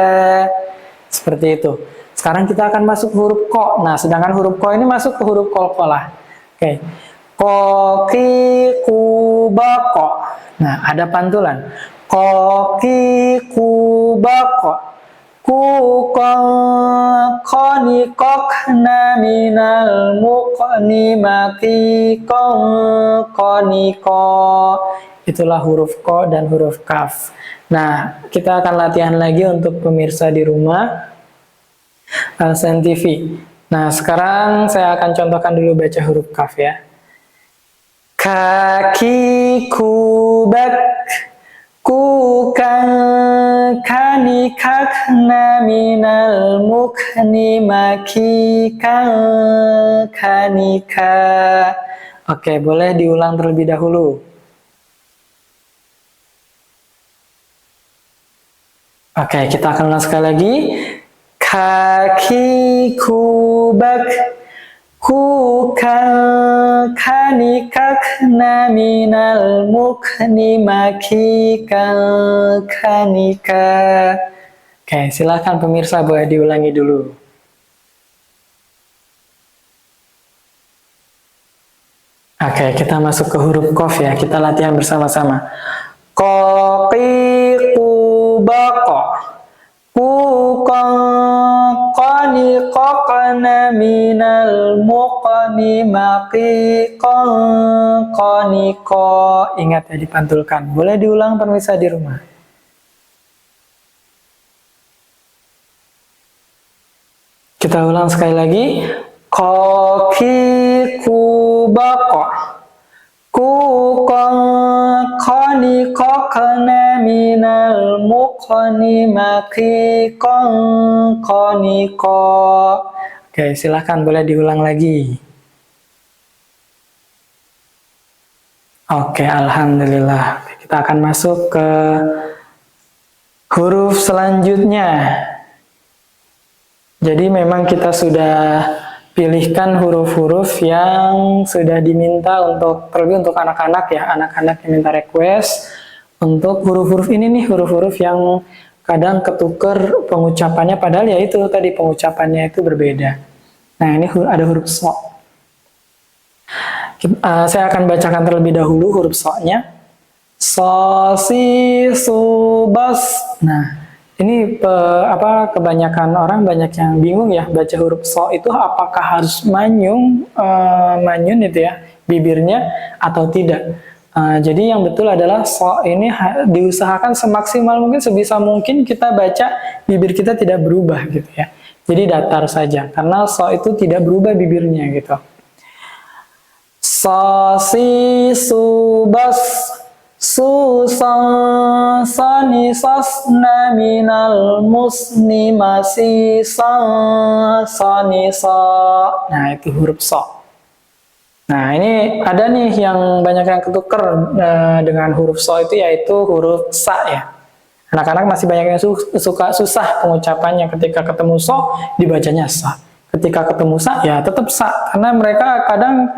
Seperti itu. Sekarang kita akan masuk huruf ko. Nah, sedangkan huruf ko ini masuk ke huruf qalqalah. Oke. Ko, ki, ku, ba, ko. Nah, ada pantulan. Ko, ki, ku, ba, ko. Ku, ko, ko, ni, kok, na, minal, mu, ko, ni, ma, ki, ko, ni, ko. Itulah huruf ko dan huruf kaf. Nah, kita akan latihan lagi untuk pemirsa di rumah. Alsen TV. Nah, sekarang saya akan contohkan dulu baca huruf kaf ya. Kaki, kubak, kukan, kani, kak, na, minal, mukni, maki, kan, kani, ka. Oke, boleh diulang terlebih dahulu. Oke, kita akan ulang sekali lagi. Kaki, kubak, kukan, kani, kak, na, minal, mukni, maki, kan, kani, ka. Oke, silakan pemirsa boleh diulangi dulu. Oke, kita masuk ke huruf qaf ya. Kita latihan bersama-sama. Ko, qi, ku, ba, ko. Ku, ko, qani, qaqna, minal, muqni, maqi, ko, qani, ko. Ingat ya, dipantulkan. Boleh diulang pemirsa di rumah. Kita ulang sekali lagi. Ko, ki, ku, ba, ko. Ku, ko, qani, qaqna, minal, muqni, maqi, ko, qani, ko. Oke, silahkan boleh diulang lagi. Oke, alhamdulillah. Kita akan masuk ke huruf selanjutnya. Jadi memang kita sudah pilihkan huruf-huruf yang sudah diminta untuk, terlebih untuk anak-anak ya, anak-anak yang minta request untuk huruf-huruf ini nih, huruf-huruf yang kadang ketuker pengucapannya, padahal ya itu tadi pengucapannya itu berbeda. Nah, ini ada huruf so. Saya akan bacakan terlebih dahulu huruf so-nya. So, si, su, bas. Nah, ini kebanyakan orang banyak yang bingung ya baca huruf so itu apakah harus manyun itu ya bibirnya atau tidak. Jadi yang betul adalah so ini diusahakan semaksimal mungkin, sebisa mungkin kita baca bibir kita tidak berubah gitu ya. Jadi datar saja karena so itu tidak berubah bibirnya gitu. So, si, su, bas. Su, sa, sa, ni, sas, na, minal, musni, masi, sa, ni, sa. Nah, itu huruf so. Nah, ini ada nih yang banyak yang ketuker dengan huruf so itu, yaitu huruf sa ya. Anak-anak masih banyak yang suka susah pengucapannya. Ketika ketemu so, dibacanya sa. Ketika ketemu sa, ya tetap sa. Karena mereka kadang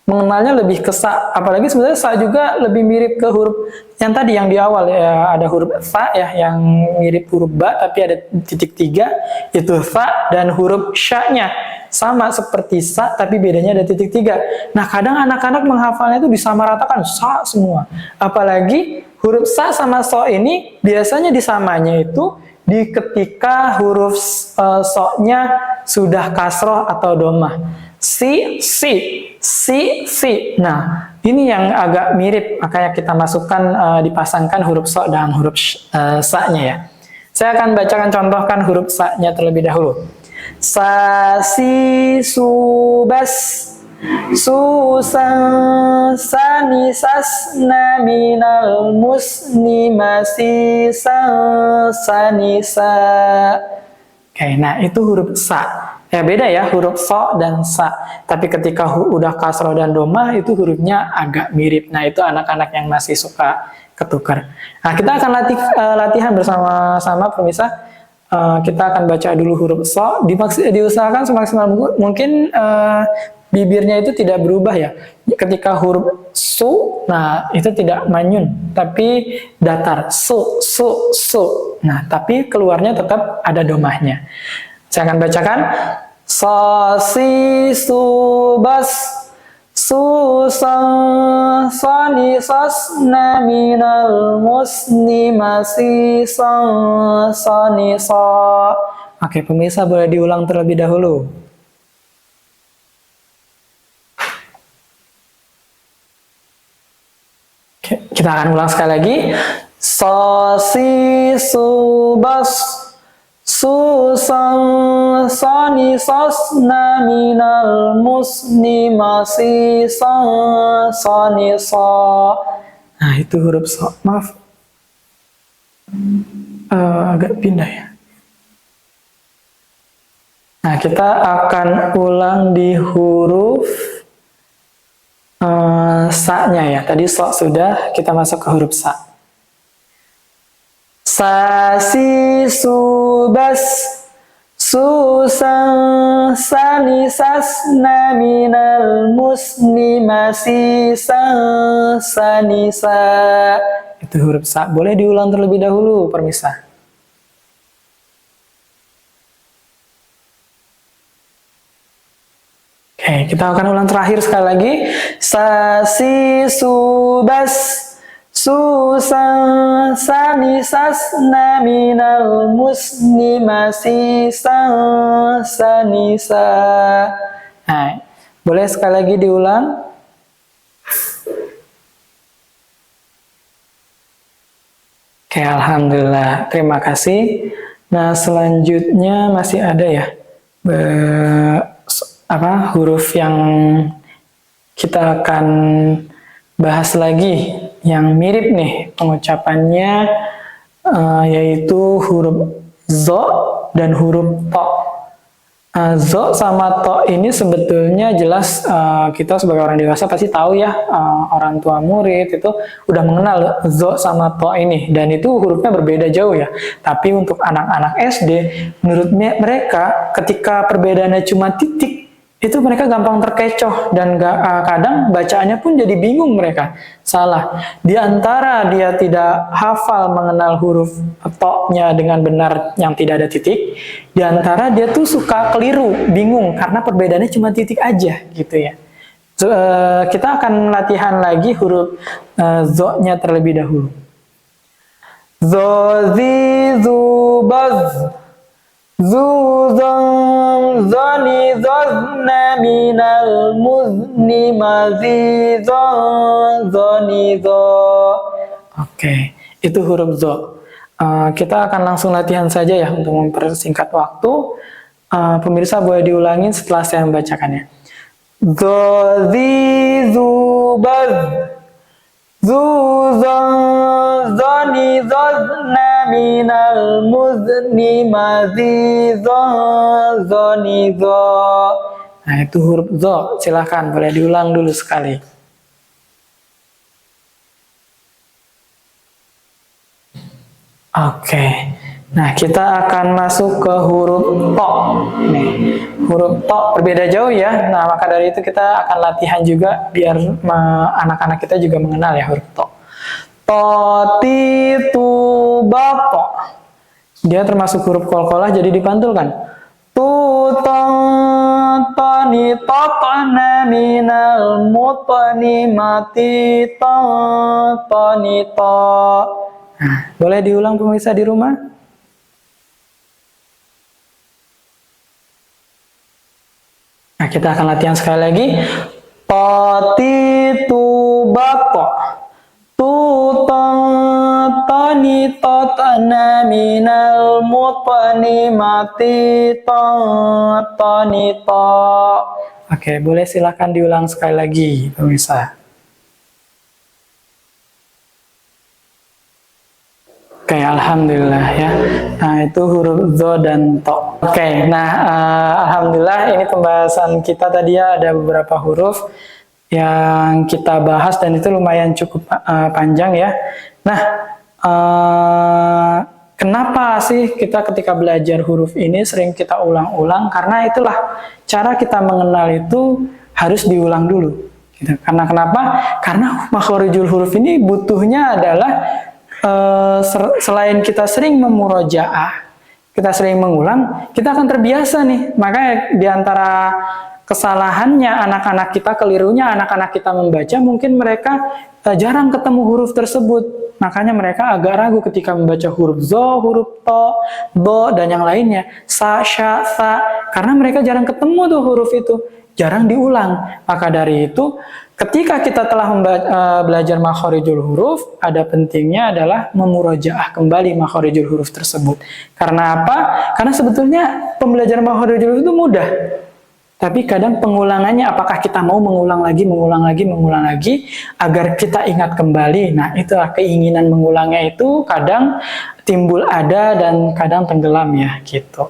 mengenalnya lebih ke sa, apalagi sebenarnya sa juga lebih mirip ke huruf yang tadi yang di awal ya, ada huruf sa ya yang mirip huruf ba tapi ada titik 3, itu sa, dan huruf sya-nya sama seperti sa tapi bedanya ada titik 3. Nah, kadang anak-anak menghafalnya itu disamaratakan sa semua, apalagi huruf sa sama so ini biasanya disamanya itu di ketika huruf so-nya sudah kasroh atau domah. Si. Nah, ini yang agak mirip, makanya kita masukkan, dipasangkan huruf so dan huruf sa-nya ya. Saya akan bacakan contohkan huruf sa-nya terlebih dahulu. Sa, si, su, bas. Su, sa, sa, ni, sas, na, minal, musni, masi, sa, ni, sa. Oke, nah itu huruf sa. Ya beda ya huruf so dan sa. Tapi ketika udah kasroh dan domah itu hurufnya agak mirip. Nah itu anak-anak yang masih suka ketukar. Nah kita akan latihan bersama-sama pemirsa. kita akan baca dulu huruf so. Diusahakan semaksimal mungkin bibirnya itu tidak berubah ya. Ketika huruf su, nah itu tidak manyun, tapi datar. Su, su, su. Nah, tapi keluarnya tetap ada domahnya. Saya akan bacakan. So, si, su, bas, su, sang, sani, sas, na, minal, musni, masi, sang, sani, so. Oke, pemirsa boleh diulang terlebih dahulu. Kita akan ulang sekali lagi. So, si, su, bas, su, sang, sani, sas, na, minal, musni, masi, sang, sani, so. Nah, itu huruf so. Maaf. Agak pindah ya. Nah, kita akan ulang di huruf sa-nya ya. Tadi so sudah, kita masuk ke huruf sa. Sa, si, su, bas, su, sang, sani, sas, na, minal, musni, masi, sang, sani, sa. Itu huruf sa. Boleh diulang terlebih dahulu, permisa. Oke, kita akan ulang terakhir sekali lagi. Sa, si, su, bas, su, sang, sani, sas, na, minal, musni, masi, sang, sani, sa. Nah, boleh sekali lagi diulang? Oke, alhamdulillah. Terima kasih. Nah, selanjutnya masih ada ya. Huruf yang kita akan bahas lagi yang mirip nih pengucapannya, yaitu huruf zo dan huruf to. Zo sama to ini sebetulnya jelas kita sebagai orang dewasa pasti tahu ya, orang tua murid itu udah mengenal zo sama to ini, dan itu hurufnya berbeda jauh ya. Tapi untuk anak-anak SD, menurut mereka ketika perbedaannya cuma titik, itu mereka gampang terkecoh dan kadang bacaannya pun jadi bingung mereka. Salah. Di antara dia tidak hafal mengenal huruf to-nya dengan benar yang tidak ada titik, di antara dia tuh suka keliru, bingung karena perbedaannya cuma titik aja gitu ya. Kita akan latihan lagi huruf zo-nya terlebih dahulu. Zo, zi, zu, baz, zu, zong, zoni, zozna, minal, muzni, mazi, zon, zoni, zo. Oke, itu huruf zo. Kita akan langsung latihan saja ya untuk mempersingkat waktu. Pemirsa boleh diulangi setelah saya membacakannya. Zo, zi, zu, baz, zu, zong, zoni, zozna, minal, muzni, mazi, zon, zoni, zo. Nah, itu huruf zo. Silahkan, boleh diulang dulu sekali. Oke. Nah, kita akan masuk ke huruf to. Nih, huruf to berbeda jauh ya. Nah, maka dari itu kita akan latihan juga biar anak-anak kita juga mengenal ya huruf to. To, ti, tu, ba, to. Dia termasuk huruf qalqalah jadi dipantulkan. Tu, tong, to, ni, to, na, minal, mutni, mati, to, ni, to. Nah, boleh diulang pemirsa di rumah? Nah, kita akan latihan sekali lagi. To, ti, tu, ba, to. Tu, tong, to, ni, to, na, minal, mutni, mati, to, ni, to. Oke, boleh silakan diulang sekali lagi, pemirsa. Oke, alhamdulillah ya. Nah, itu huruf zo dan to. Oke, nah alhamdulillah ini pembahasan kita tadi ya, ada beberapa huruf yang kita bahas dan itu lumayan cukup panjang ya. Nah, Kenapa sih kita ketika belajar huruf ini sering kita ulang-ulang? Karena itulah cara kita mengenal itu harus diulang dulu. Gitu. Karena kenapa? Karena makhorijul huruf ini butuhnya adalah selain kita sering memurojaah, kita sering mengulang, kita akan terbiasa nih. Makanya diantara kesalahannya anak-anak kita, kelirunya anak-anak kita membaca, mungkin mereka jarang ketemu huruf tersebut. Makanya mereka agak ragu ketika membaca huruf zo, huruf to, do, dan yang lainnya. Sa, sya, sa. Karena mereka jarang ketemu tuh huruf itu. Jarang diulang. Maka dari itu, ketika kita telah belajar makhorijul huruf, ada pentingnya adalah memurojaah kembali makhorijul huruf tersebut. Karena apa? Karena sebetulnya pembelajaran makhorijul huruf itu mudah. Tapi kadang pengulangannya, apakah kita mau mengulang lagi, agar kita ingat kembali. Nah, itulah keinginan mengulangnya itu kadang timbul ada dan kadang tenggelam ya, gitu.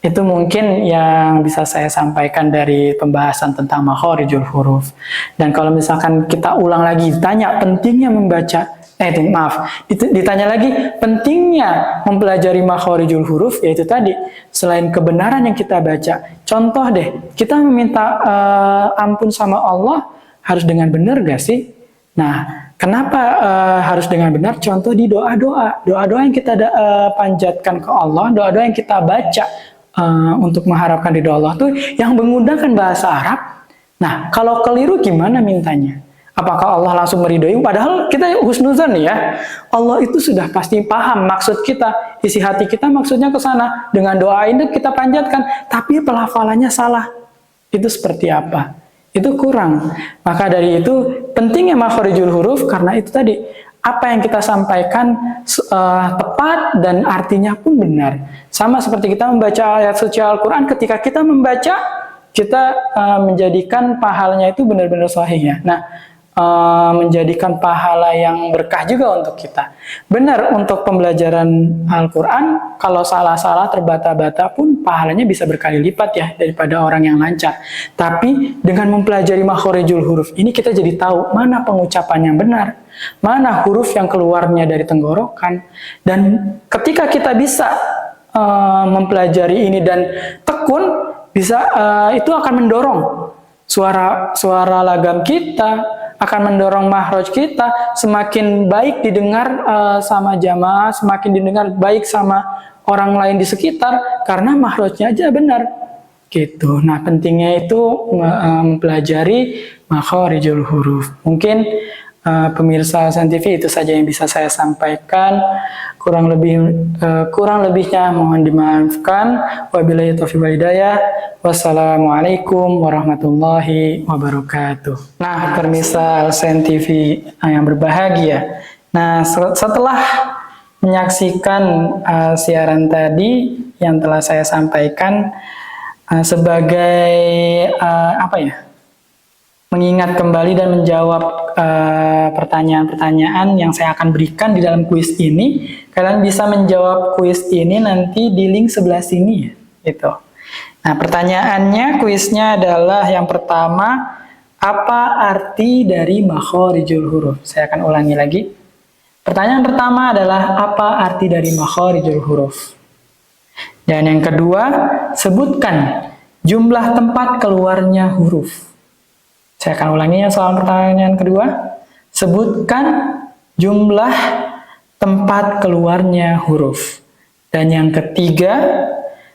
Itu mungkin yang bisa saya sampaikan dari pembahasan tentang makhorijul huruf. Dan kalau misalkan kita ulang lagi, ditanya pentingnya membaca, ditanya lagi pentingnya mempelajari makhorijul huruf, yaitu tadi, selain kebenaran yang kita baca, contoh deh, kita meminta ampun sama Allah, harus dengan benar gak sih? Nah, kenapa harus dengan benar? Contoh di doa-doa yang kita panjatkan ke Allah, doa-doa yang kita baca untuk mengharapkan ridho Allah tuh yang menggunakan bahasa Arab. Nah, kalau keliru gimana mintanya? Apakah Allah langsung meridhoi? Padahal kita husnuzan ya. Allah itu sudah pasti paham maksud kita, isi hati kita maksudnya ke sana. Dengan doa ini kita panjatkan, tapi pelafalannya salah. Itu seperti apa? Itu kurang. Maka dari itu pentingnya makhorijul huruf karena itu tadi, apa yang kita sampaikan tepat dan artinya pun benar. Sama seperti kita membaca ayat suci Al-Quran, ketika kita membaca, kita menjadikan pahalanya itu benar-benar sahih ya. Nah, menjadikan pahala yang berkah juga untuk kita. Benar, untuk pembelajaran Al-Quran, kalau salah-salah terbata-bata pun pahalanya bisa berkali lipat ya daripada orang yang lancar. Tapi dengan mempelajari makhorijul huruf ini kita jadi tahu mana pengucapan yang benar, mana huruf yang keluarnya dari tenggorokan. Dan ketika kita bisa mempelajari ini dan tekun, bisa itu akan mendorong suara lagam kita, akan mendorong makhraj kita semakin baik didengar sama jamaah, semakin didengar baik sama orang lain di sekitar karena makhrajnya aja benar gitu. Nah, pentingnya itu mempelajari makhorijul huruf. Mungkin pemirsa Sen TV itu saja yang bisa saya sampaikan. Kurang lebihnya mohon dimaafkan. Wabillahi taufiq wal hidayah. Wassalamualaikum warahmatullahi wabarakatuh. Nah, pemirsa Sen TV yang berbahagia. Nah, setelah menyaksikan siaran tadi yang telah saya sampaikan sebagai mengingat kembali dan menjawab pertanyaan-pertanyaan yang saya akan berikan di dalam kuis ini. Kalian bisa menjawab kuis ini nanti di link sebelah sini ya, gitu. Nah, pertanyaannya, kuisnya adalah yang pertama, apa arti dari makhorijul huruf? Saya akan ulangi lagi. Pertanyaan pertama adalah apa arti dari makhorijul huruf? Dan yang kedua, sebutkan jumlah tempat keluarnya huruf. Saya akan ulangi ya soal pertanyaan kedua. Sebutkan jumlah tempat keluarnya huruf. Dan yang ketiga,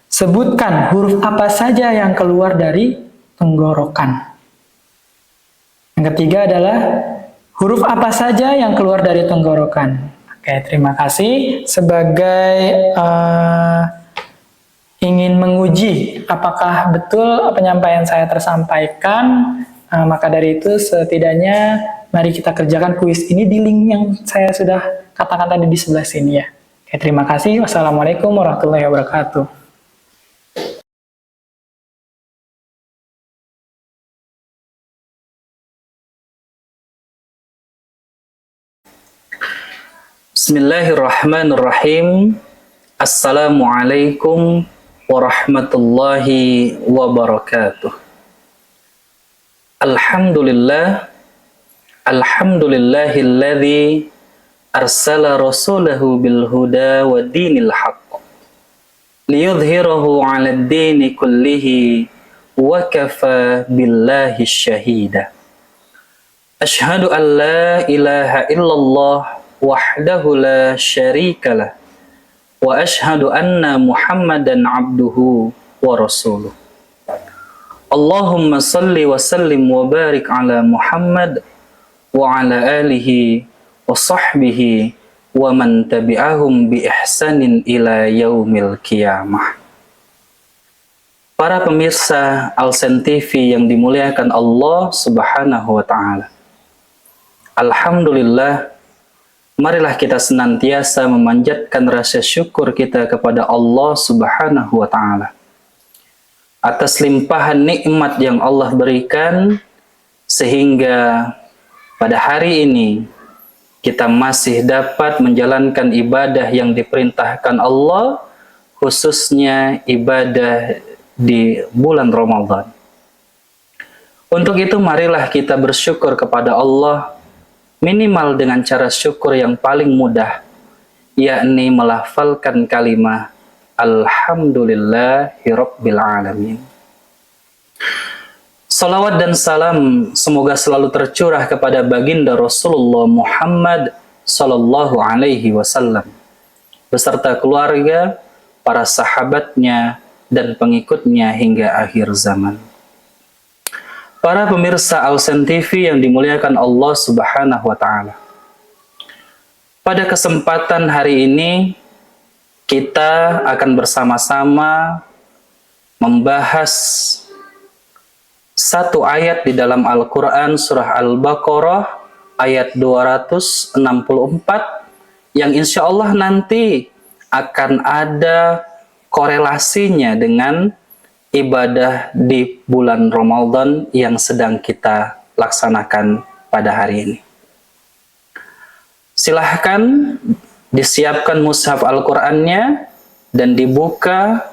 sebutkan huruf apa saja yang keluar dari tenggorokan. Yang ketiga adalah huruf apa saja yang keluar dari tenggorokan. Oke, terima kasih. Sebagai ingin menguji apakah betul penyampaian saya tersampaikan, maka dari itu setidaknya mari kita kerjakan kuis ini di link yang saya sudah katakan tadi di sebelah sini ya. Oke, terima kasih. Wassalamualaikum warahmatullahi wabarakatuh. Bismillahirrahmanirrahim. Assalamualaikum warahmatullahi wabarakatuh. Alhamdulillah, alhamdulillahilladzi arsala rasulahu bil huda wa dinil haqq liyudhhirahu 'alad dini kullihi wa kafa billahi syahida. Asyhadu an la ilaha illallah wahdahu la syarikalah wa asyhadu anna Muhammadan abduhu wa rasuluh. Allahumma salli wa sallim wa barik ala Muhammad wa ala alihi wa sahbihi wa man tabi'ahum bi ihsanin ila yaumil qiyamah. Para pemirsa Alsen TV yang dimuliakan Allah Subhanahu wa taala. Alhamdulillah, marilah kita senantiasa memanjatkan rasa syukur kita kepada Allah Subhanahu wa taala atas limpahan nikmat yang Allah berikan, sehingga pada hari ini kita masih dapat menjalankan ibadah yang diperintahkan Allah, khususnya ibadah di bulan Ramadan. Untuk itu marilah kita bersyukur kepada Allah, minimal dengan cara syukur yang paling mudah, yakni melafalkan kalimat Alhamdulillahirabbil alamin. Salawat dan salam semoga selalu tercurah kepada baginda Rasulullah Muhammad sallallahu alaihi wasallam beserta keluarga, para sahabatnya dan pengikutnya hingga akhir zaman. Para pemirsa Alsen TV yang dimuliakan Allah Subhanahu wa taala. Pada kesempatan hari ini kita akan bersama-sama membahas satu ayat di dalam Al-Qur'an surah Al-Baqarah ayat 264 yang insya Allah nanti akan ada korelasinya dengan ibadah di bulan Ramadan yang sedang kita laksanakan pada hari ini. Silahkan disiapkan mushaf Al-Qur'annya dan dibuka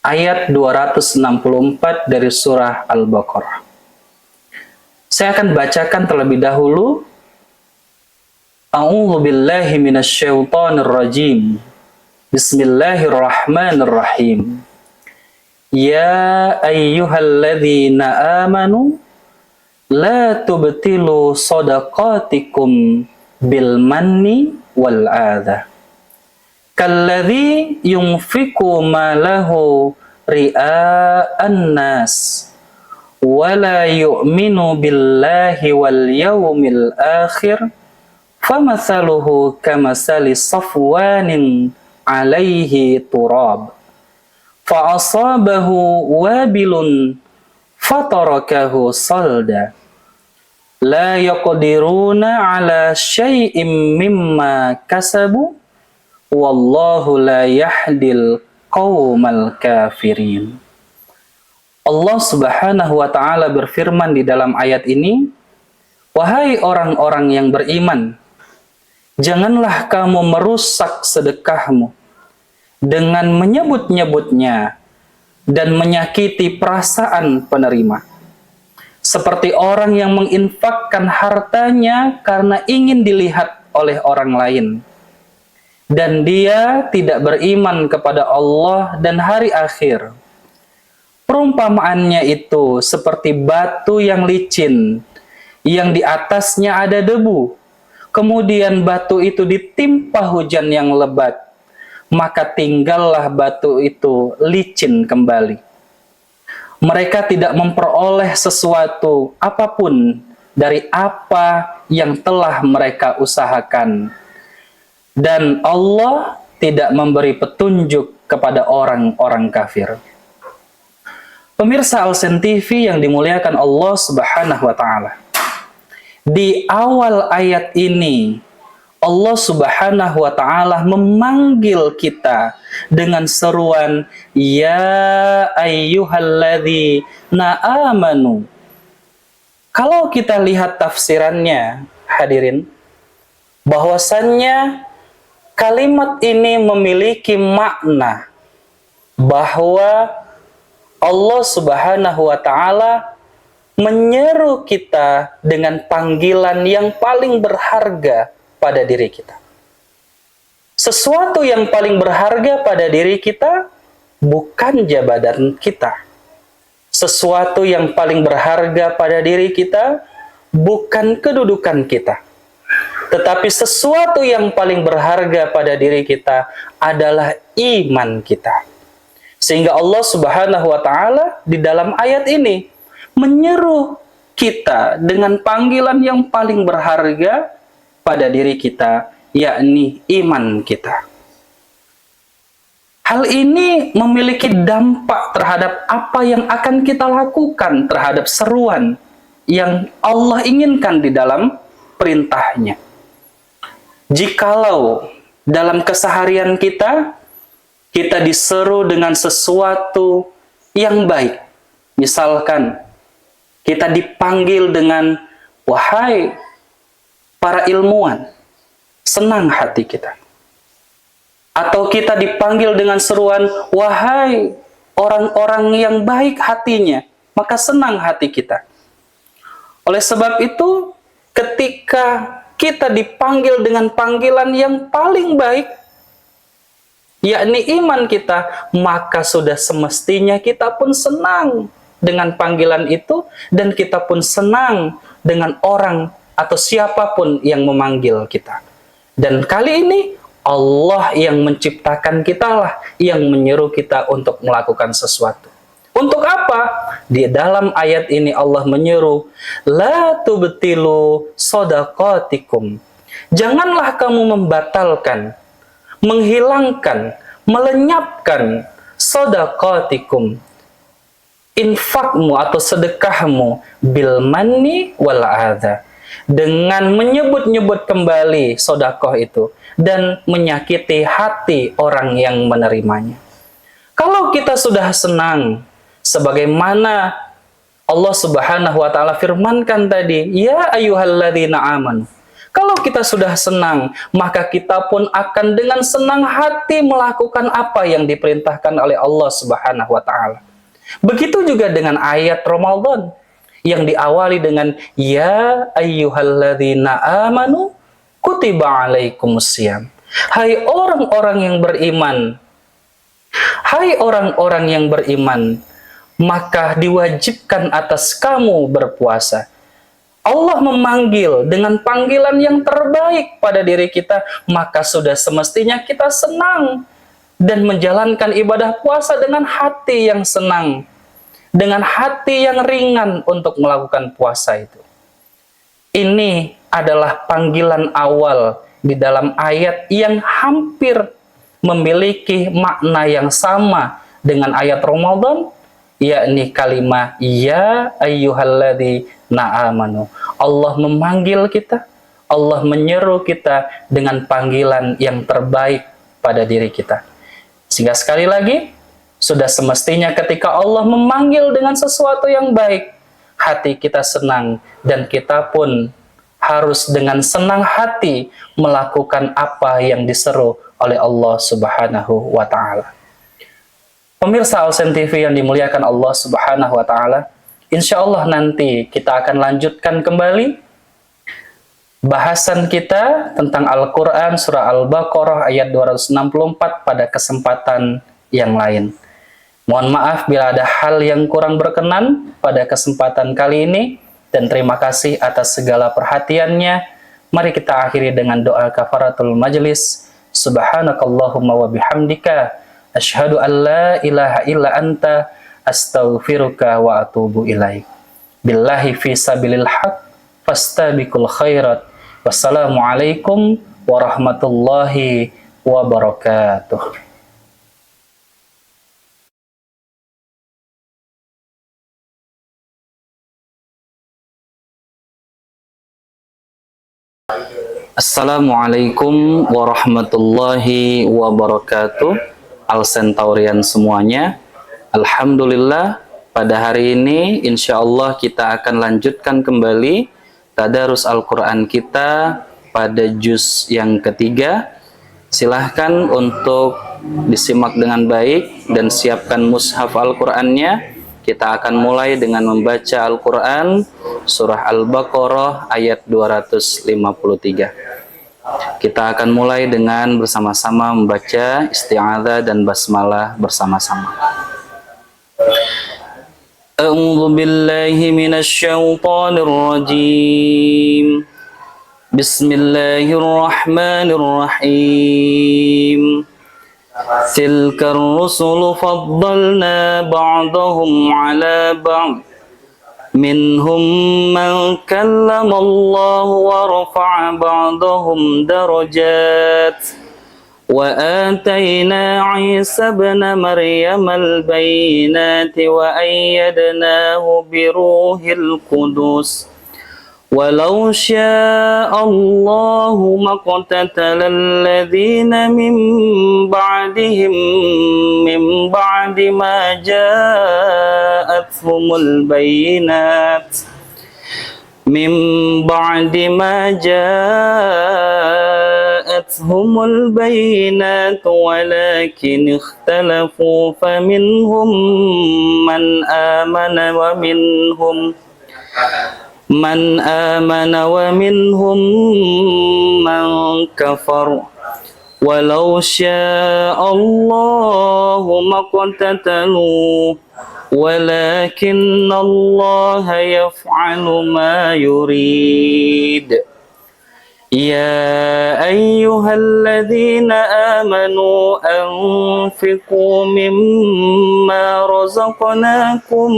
ayat 264 dari surah Al-Baqarah. Saya akan bacakan terlebih dahulu. A'udzu billahi minasyaitonir rajim. Bismillahirrahmanirrahim. Ya ayyuhalladzina amanu la tubtilu shadaqatikum bil manni wal adha kalladzi yunfiqu malahu ria'an nas wa la yu'minu billahi wal yawmil akhir famathaluhu kamathali safwanin alaihi turab fa'asabahu wabilun fatarakahu salda la yaqdiruna ala syai'im mimma kasabu wallahu la yahdil qaumal kafirin. Allah Subhanahu wa taala berfirman di dalam ayat ini, wahai orang-orang yang beriman, janganlah kamu merusak sedekahmu dengan menyebut-nyebutnya dan menyakiti perasaan penerima. Seperti orang yang menginfakkan hartanya karena ingin dilihat oleh orang lain. Dan dia tidak beriman kepada Allah dan hari akhir. Perumpamaannya itu seperti batu yang licin, yang di atasnya ada debu. Kemudian batu itu ditimpa hujan yang lebat. Maka tinggallah batu itu licin kembali. Mereka tidak memperoleh sesuatu apapun dari apa yang telah mereka usahakan. Dan Allah tidak memberi petunjuk kepada orang-orang kafir. Pemirsa Alsen TV yang dimuliakan Allah Subhanahu wa taala. Di awal ayat ini Allah Subhanahu wa taala memanggil kita dengan seruan ya ayyuhalladzina amanu. Kalau kita lihat tafsirannya, hadirin, bahwasannya kalimat ini memiliki makna bahwa Allah Subhanahu wa taala menyeru kita dengan panggilan yang paling berharga pada diri kita. Sesuatu yang paling berharga pada diri kita bukan jabatan kita. Sesuatu yang paling berharga pada diri kita bukan kedudukan kita. Tetapi sesuatu yang paling berharga pada diri kita adalah iman kita. Sehingga Allah Subhanahu wa taala di dalam ayat ini menyeru kita dengan panggilan yang paling berharga pada diri kita, yakni iman kita. Hal ini memiliki dampak terhadap apa yang akan kita lakukan terhadap seruan yang Allah inginkan di dalam perintahnya. Jikalau dalam keseharian kita diseru dengan sesuatu yang baik, misalkan kita dipanggil dengan wahai para ilmuwan, senang hati kita. Atau kita dipanggil dengan seruan wahai orang-orang yang baik hatinya, maka senang hati kita. Oleh sebab itu, ketika kita dipanggil dengan panggilan yang paling baik, yakni iman kita, maka sudah semestinya kita pun senang dengan panggilan itu, dan kita pun senang dengan orang atau siapapun yang memanggil kita. Dan kali ini Allah yang menciptakan kita lah yang menyeru kita untuk melakukan sesuatu. Untuk apa? Di dalam ayat ini Allah menyeru, la tubtilu shadaqatikum. Janganlah kamu membatalkan, menghilangkan, melenyapkan shadaqatikum, infakmu atau sedekahmu, bil manni wal adha, dengan menyebut-nyebut kembali sedekah itu dan menyakiti hati orang yang menerimanya. Kalau kita sudah senang, sebagaimana Allah Subhanahu wa taala firmankan tadi, ya ayyuhalladzina amanu. Kalau kita sudah senang, maka kita pun akan dengan senang hati melakukan apa yang diperintahkan oleh Allah Subhanahu wa taala. Begitu juga dengan ayat Ramadan yang diawali dengan ya ayyuhalladzina amanu kutiba alaikumusiyam. Hai orang-orang yang beriman, hai orang-orang yang beriman, maka diwajibkan atas kamu berpuasa. Allah memanggil dengan panggilan yang terbaik pada diri kita, maka sudah semestinya kita senang dan menjalankan ibadah puasa dengan hati yang senang, dengan hati yang ringan untuk melakukan puasa itu. Ini adalah panggilan awal di dalam ayat yang hampir memiliki makna yang sama dengan ayat Ramadan, yakni kalimat ya ayyuhalladzina amanu. Allah memanggil kita, Allah menyeru kita dengan panggilan yang terbaik pada diri kita. Sehingga sekali lagi, sudah semestinya ketika Allah memanggil dengan sesuatu yang baik, hati kita senang dan kita pun harus dengan senang hati melakukan apa yang diseru oleh Allah Subhanahu wa taala. Pemirsa Al-Sen TV yang dimuliakan Allah Subhanahu wa taala, insya Allah nanti kita akan lanjutkan kembali bahasan kita tentang Al-Quran surah Al-Baqarah ayat 264 pada kesempatan yang lain. Mohon maaf bila ada hal yang kurang berkenan pada kesempatan kali ini, dan terima kasih atas segala perhatiannya. Mari kita akhiri dengan doa kafaratul majlis. Subhanakallahumma wa bihamdika asyhadu an la ilaha illa anta astaghfiruka wa atubu ilaik. Billahi fi sabilil haq fastabiqul khairat. Wassalamualaikum warahmatullahi wabarakatuh. Assalamualaikum warahmatullahi wabarakatuh. Al-Centaurian semuanya, alhamdulillah pada hari ini insya Allah kita akan lanjutkan kembali tadarus Al-Quran kita pada juz yang ketiga. Silahkan untuk disimak dengan baik dan siapkan mushaf Al-Qurannya. Kita akan mulai dengan membaca Al-Quran surah Al-Baqarah ayat 253. Kita akan mulai dengan bersama-sama membaca isti'adzah dan basmalah bersama-sama. A'udzu billahi minasy syaithanir rajim. Bismillahirrahmanirrahim. Tilkar rusulu faddalna ba'dahum 'ala ba'd. Minhum man kallama Allah wa rafa'a ba'dahum darajat. وآتينا عيسى ابن مريم البينات وأيدناه بروح القدس ولو شاء الله ما اقتتل الذين من بعدهم من بعد ما جاءتهم البينات ولكن اختلفوا فمنهم من آمن ومنهم من كفر ولو شاء الله ما اقتتلوا ولكن الله يفعل ما يريد يا أيها الذين آمنوا أنفقوا مما رزقناكم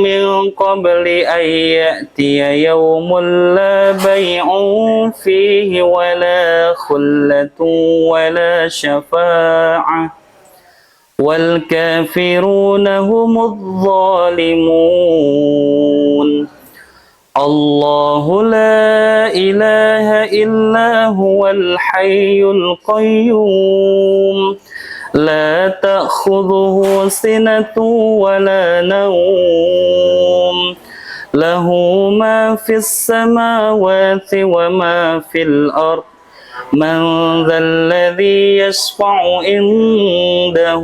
من قبل أن يأتي يوم لا بيع فيه ولا خلة ولا شفاعة والكافرون هم الظالمون الله لا إله إلا هو الحي القيوم لا تأخذه سنة ولا نوم له ما في السماوات وما في الأرض من ذا الذي يشفع عنده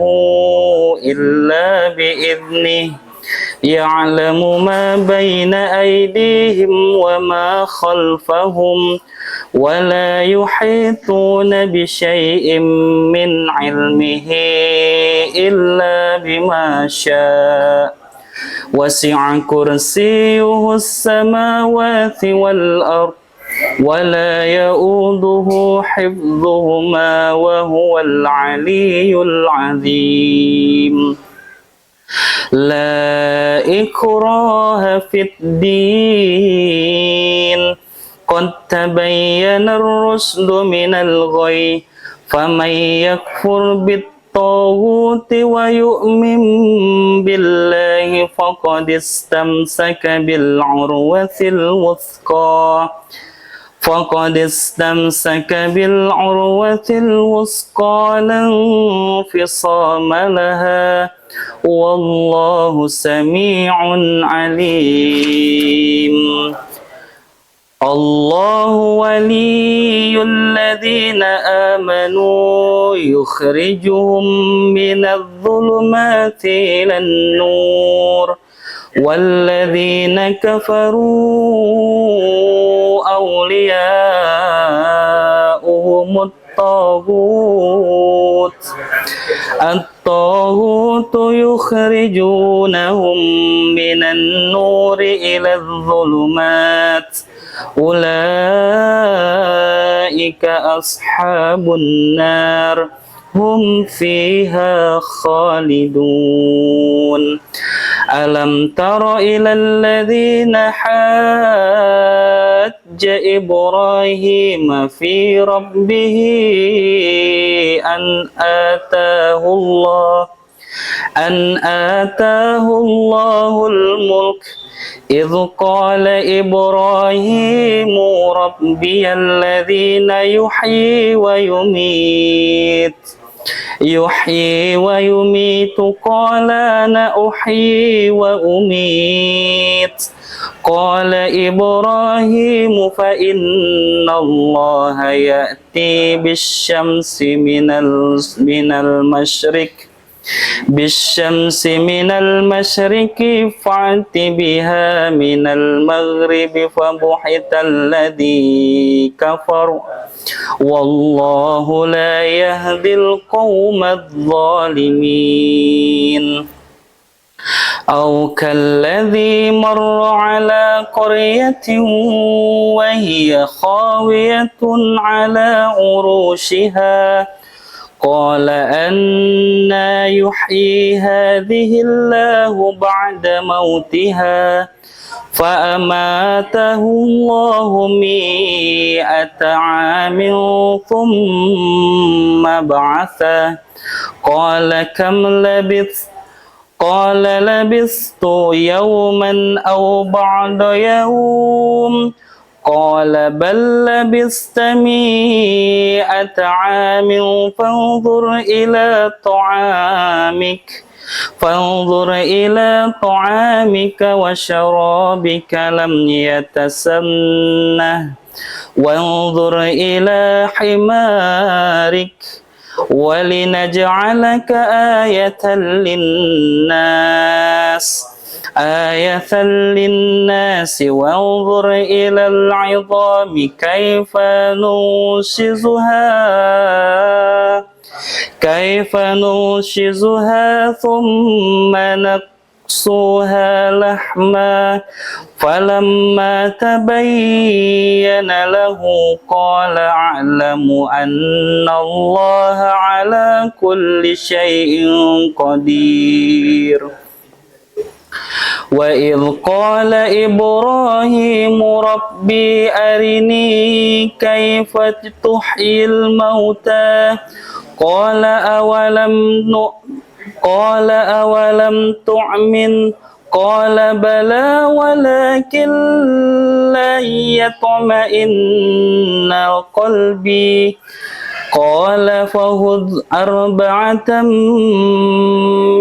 إلا بإذنه يعلم ما بين أيديهم وما خلفهم ولا يحيطون بشيء من علمه إلا بما شاء وسع كرسيه السماوات والأرض ولا يؤوده حفظهما وهو العلي العظيم لا إكراه في الدين قد تبين الرشد من الغي فمن يكفر بالطاغوت ويؤمن بالله فقد استمسك بالعروة الوثقى لا انفصام لها والله سميع عليم الله ولي الذين آمنوا يخرجهم من الظلمات إلى النور والذين كفروا أولياؤهم الطاغوت يخرجونهم من النور إلى الظلمات أولئك أصحاب النار هم فيها خالدون ألم تر إلى الذين حاج إبراهيم في ربه أن آتاه الله الملك إذ قال إبراهيم ربي الذين يحيي ويميت قال أنا أحيي وأميت قال إبراهيم فإن الله يأتي بالشمس من المشرق بالشمس من المشرق فأت بها من المغرب فبحت الذي كفر والله لا يهدي القوم الظالمين أو كالذي مر على قرية وهي خاوية على عروشها قال أنى يحيي هذه الله بعد موتها فأماته الله 100 عام ثم بعثه قال كم لبثت قال لبثت يوما أو بعض يوم قال بل لبثت 100 عام فانظر إلى طعامك وشرابك لم يتسنه وانظر إلى حمارك ولنجعلك آية للناس وانظر إلى العظام كيف ننشزها ثم نكسوها لحما فلما تبين له قال أعلم أن الله على كل شيء قدير وإذ قال إبراهيم ربي أرني كيف تحيي الموتى قال أولم تؤمن قال بلى ولكن ليطمئن قلبي قال فخذ 4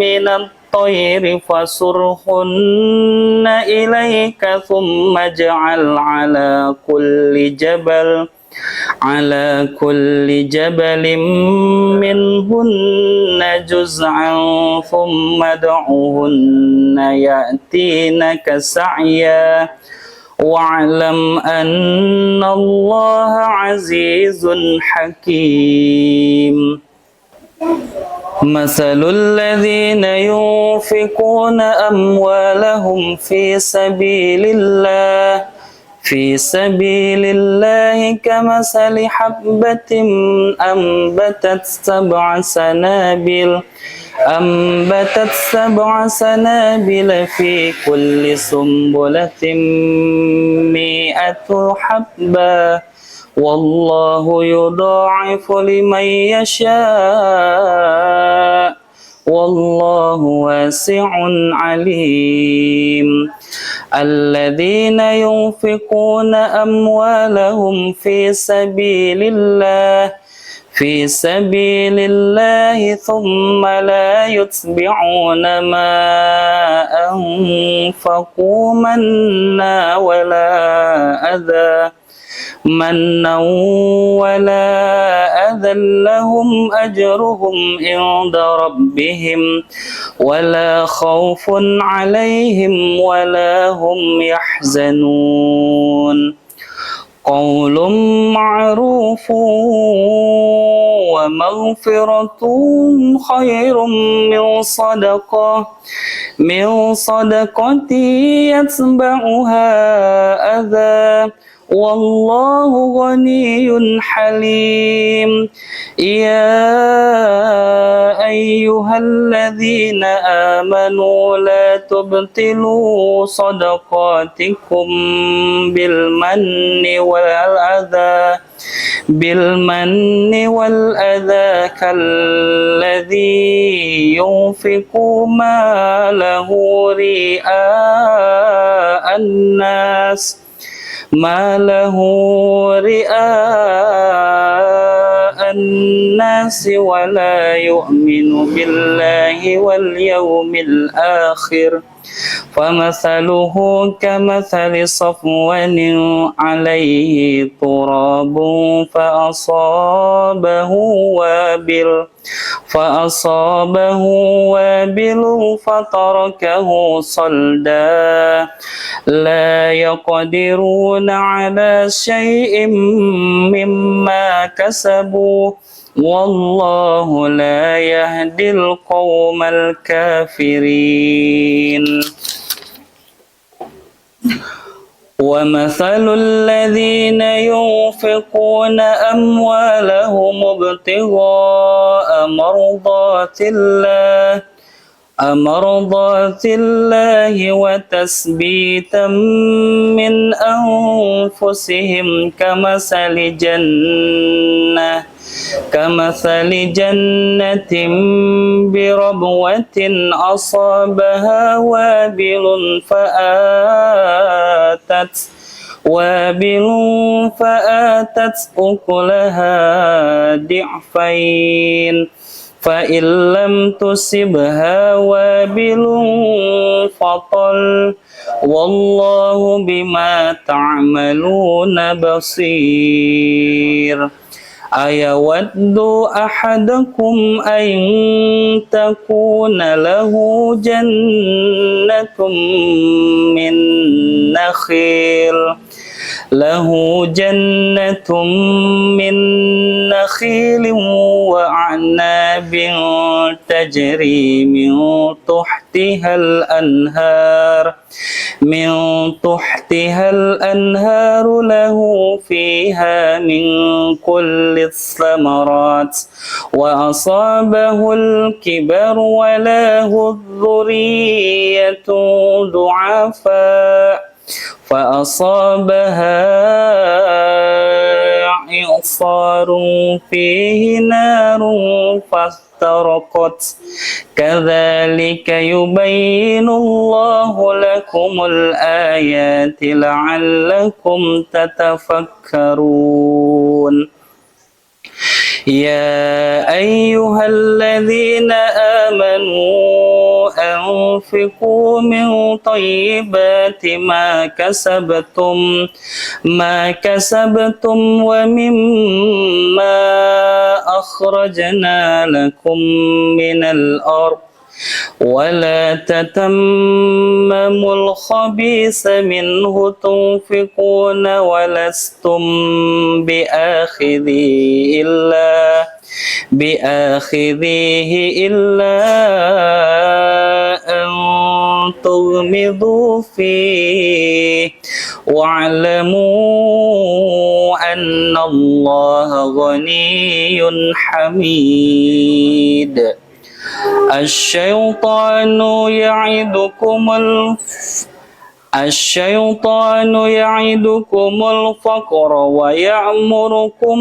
من الطير فصرهن إليك ثم اجعل على كل جبل منهن جزعا ثم ادعهن يأتينك سعيا واعلم أن الله عزيز حكيم مثل الذين ينفقون أموالهم في سبيل الله كمثل حبة أنبتت 7 سنابل في كل سنبلة 100 حبة والله يضاعف لمن يشاء والله واسع عليم الذين ينفقون أموالهم في سبيل الله ثم لا يتبعون ما أنفقوا منا ولا أذى لهم أجرهم عند ربهم ولا خوف عليهم ولا هم يحزنون قول معروف ومغفرة خير من صدقة يتبعها أذى والله غني حليم يا أيها الذين آمنوا لا تبطلوا صدقاتكم بالمن والأذى كالذي ينفق ماله رئاء الناس ولا يؤمن بالله واليوم الآخر فمثله كمثل صفوان عليه تراب فأصابه وابل فتركه صلدا لا يقدرون على شيء مما كسبوا والله لا يهدي القوم الكافرين. ومثل الذين ينفقون أموالهم ابتغاء مرضات الله وتثبيتا من أنفسهم كمثل جنة بربوة أصابها وابل فآتت أكلها ضعفين فإن لم تصبها وابل فطل والله بما تعملون بصير. أيود أحدكم أن تكون له جنة من نخيل وأعناب تجري من تحتها الأنهار له فيها من كل الثمرات وأصابه الكبر وله الذرية ضعفاء فأصابها إعصار فيه نار فاحترقت كذلك يبين الله لكم الآيات لعلكم تتفكرون. يا أيها الذين آمنوا أنفقوا من طيبات ما كسبتم ومما أخرجنا لكم من الأرض ولا تتمموا الخبيث منه تنفقون ولستم بآخذيه إلا أن تغمضوا فيه واعلموا أن الله غني حميد. الشيطان يعدكم الفقر ويأمركم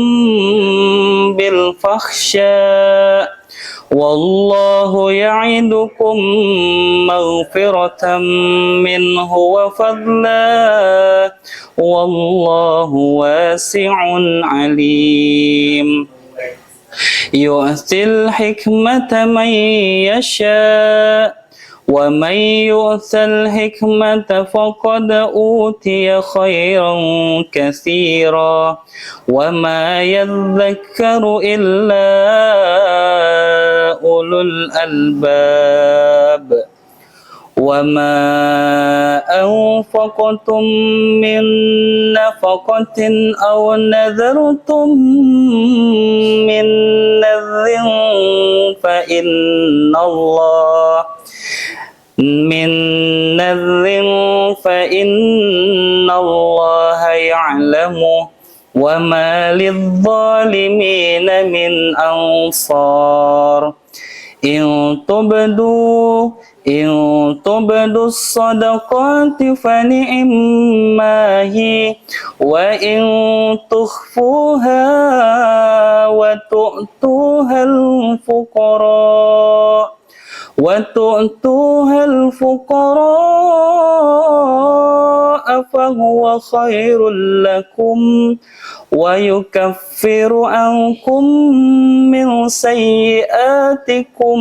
بالفحشاء والله يعدكم مغفرة منه وفضلا والله واسع عليم. يؤتي الحكمة من يشاء ومن يؤت الحكمة فقد أوتي خيرا كثيرا وما يذكر إلا أولو الألباب. وما أنفقتم من نفقة أو نذرتم من نذر فإن الله يعلمه وما للظالمين من أنصار. إن تبدوا الصدقات فنعما هي وإن تخفوها وتؤتوها الفقراء فهو خير لكم ويكفر عنكم من سيئاتكم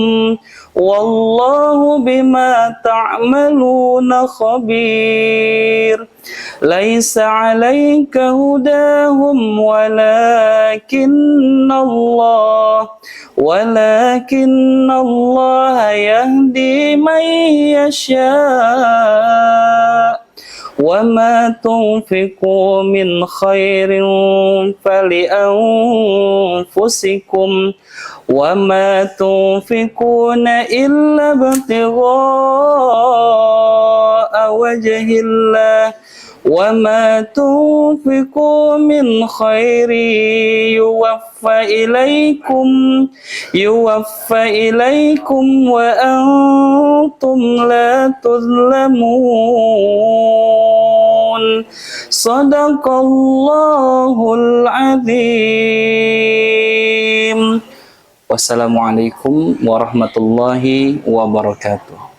والله بما تعملون خبير. ليس عليك هداهم ولكن الله يهدي من يشاء وما تنفقوا من خير فلأنفسكم وما تنفقون إلا ابتغاء وجه الله وما تنفقوا من خير يوفى إليكم وأنتم لا تظلمون صدق الله العظيم. Wassalamualaikum warahmatullahi wabarakatuh.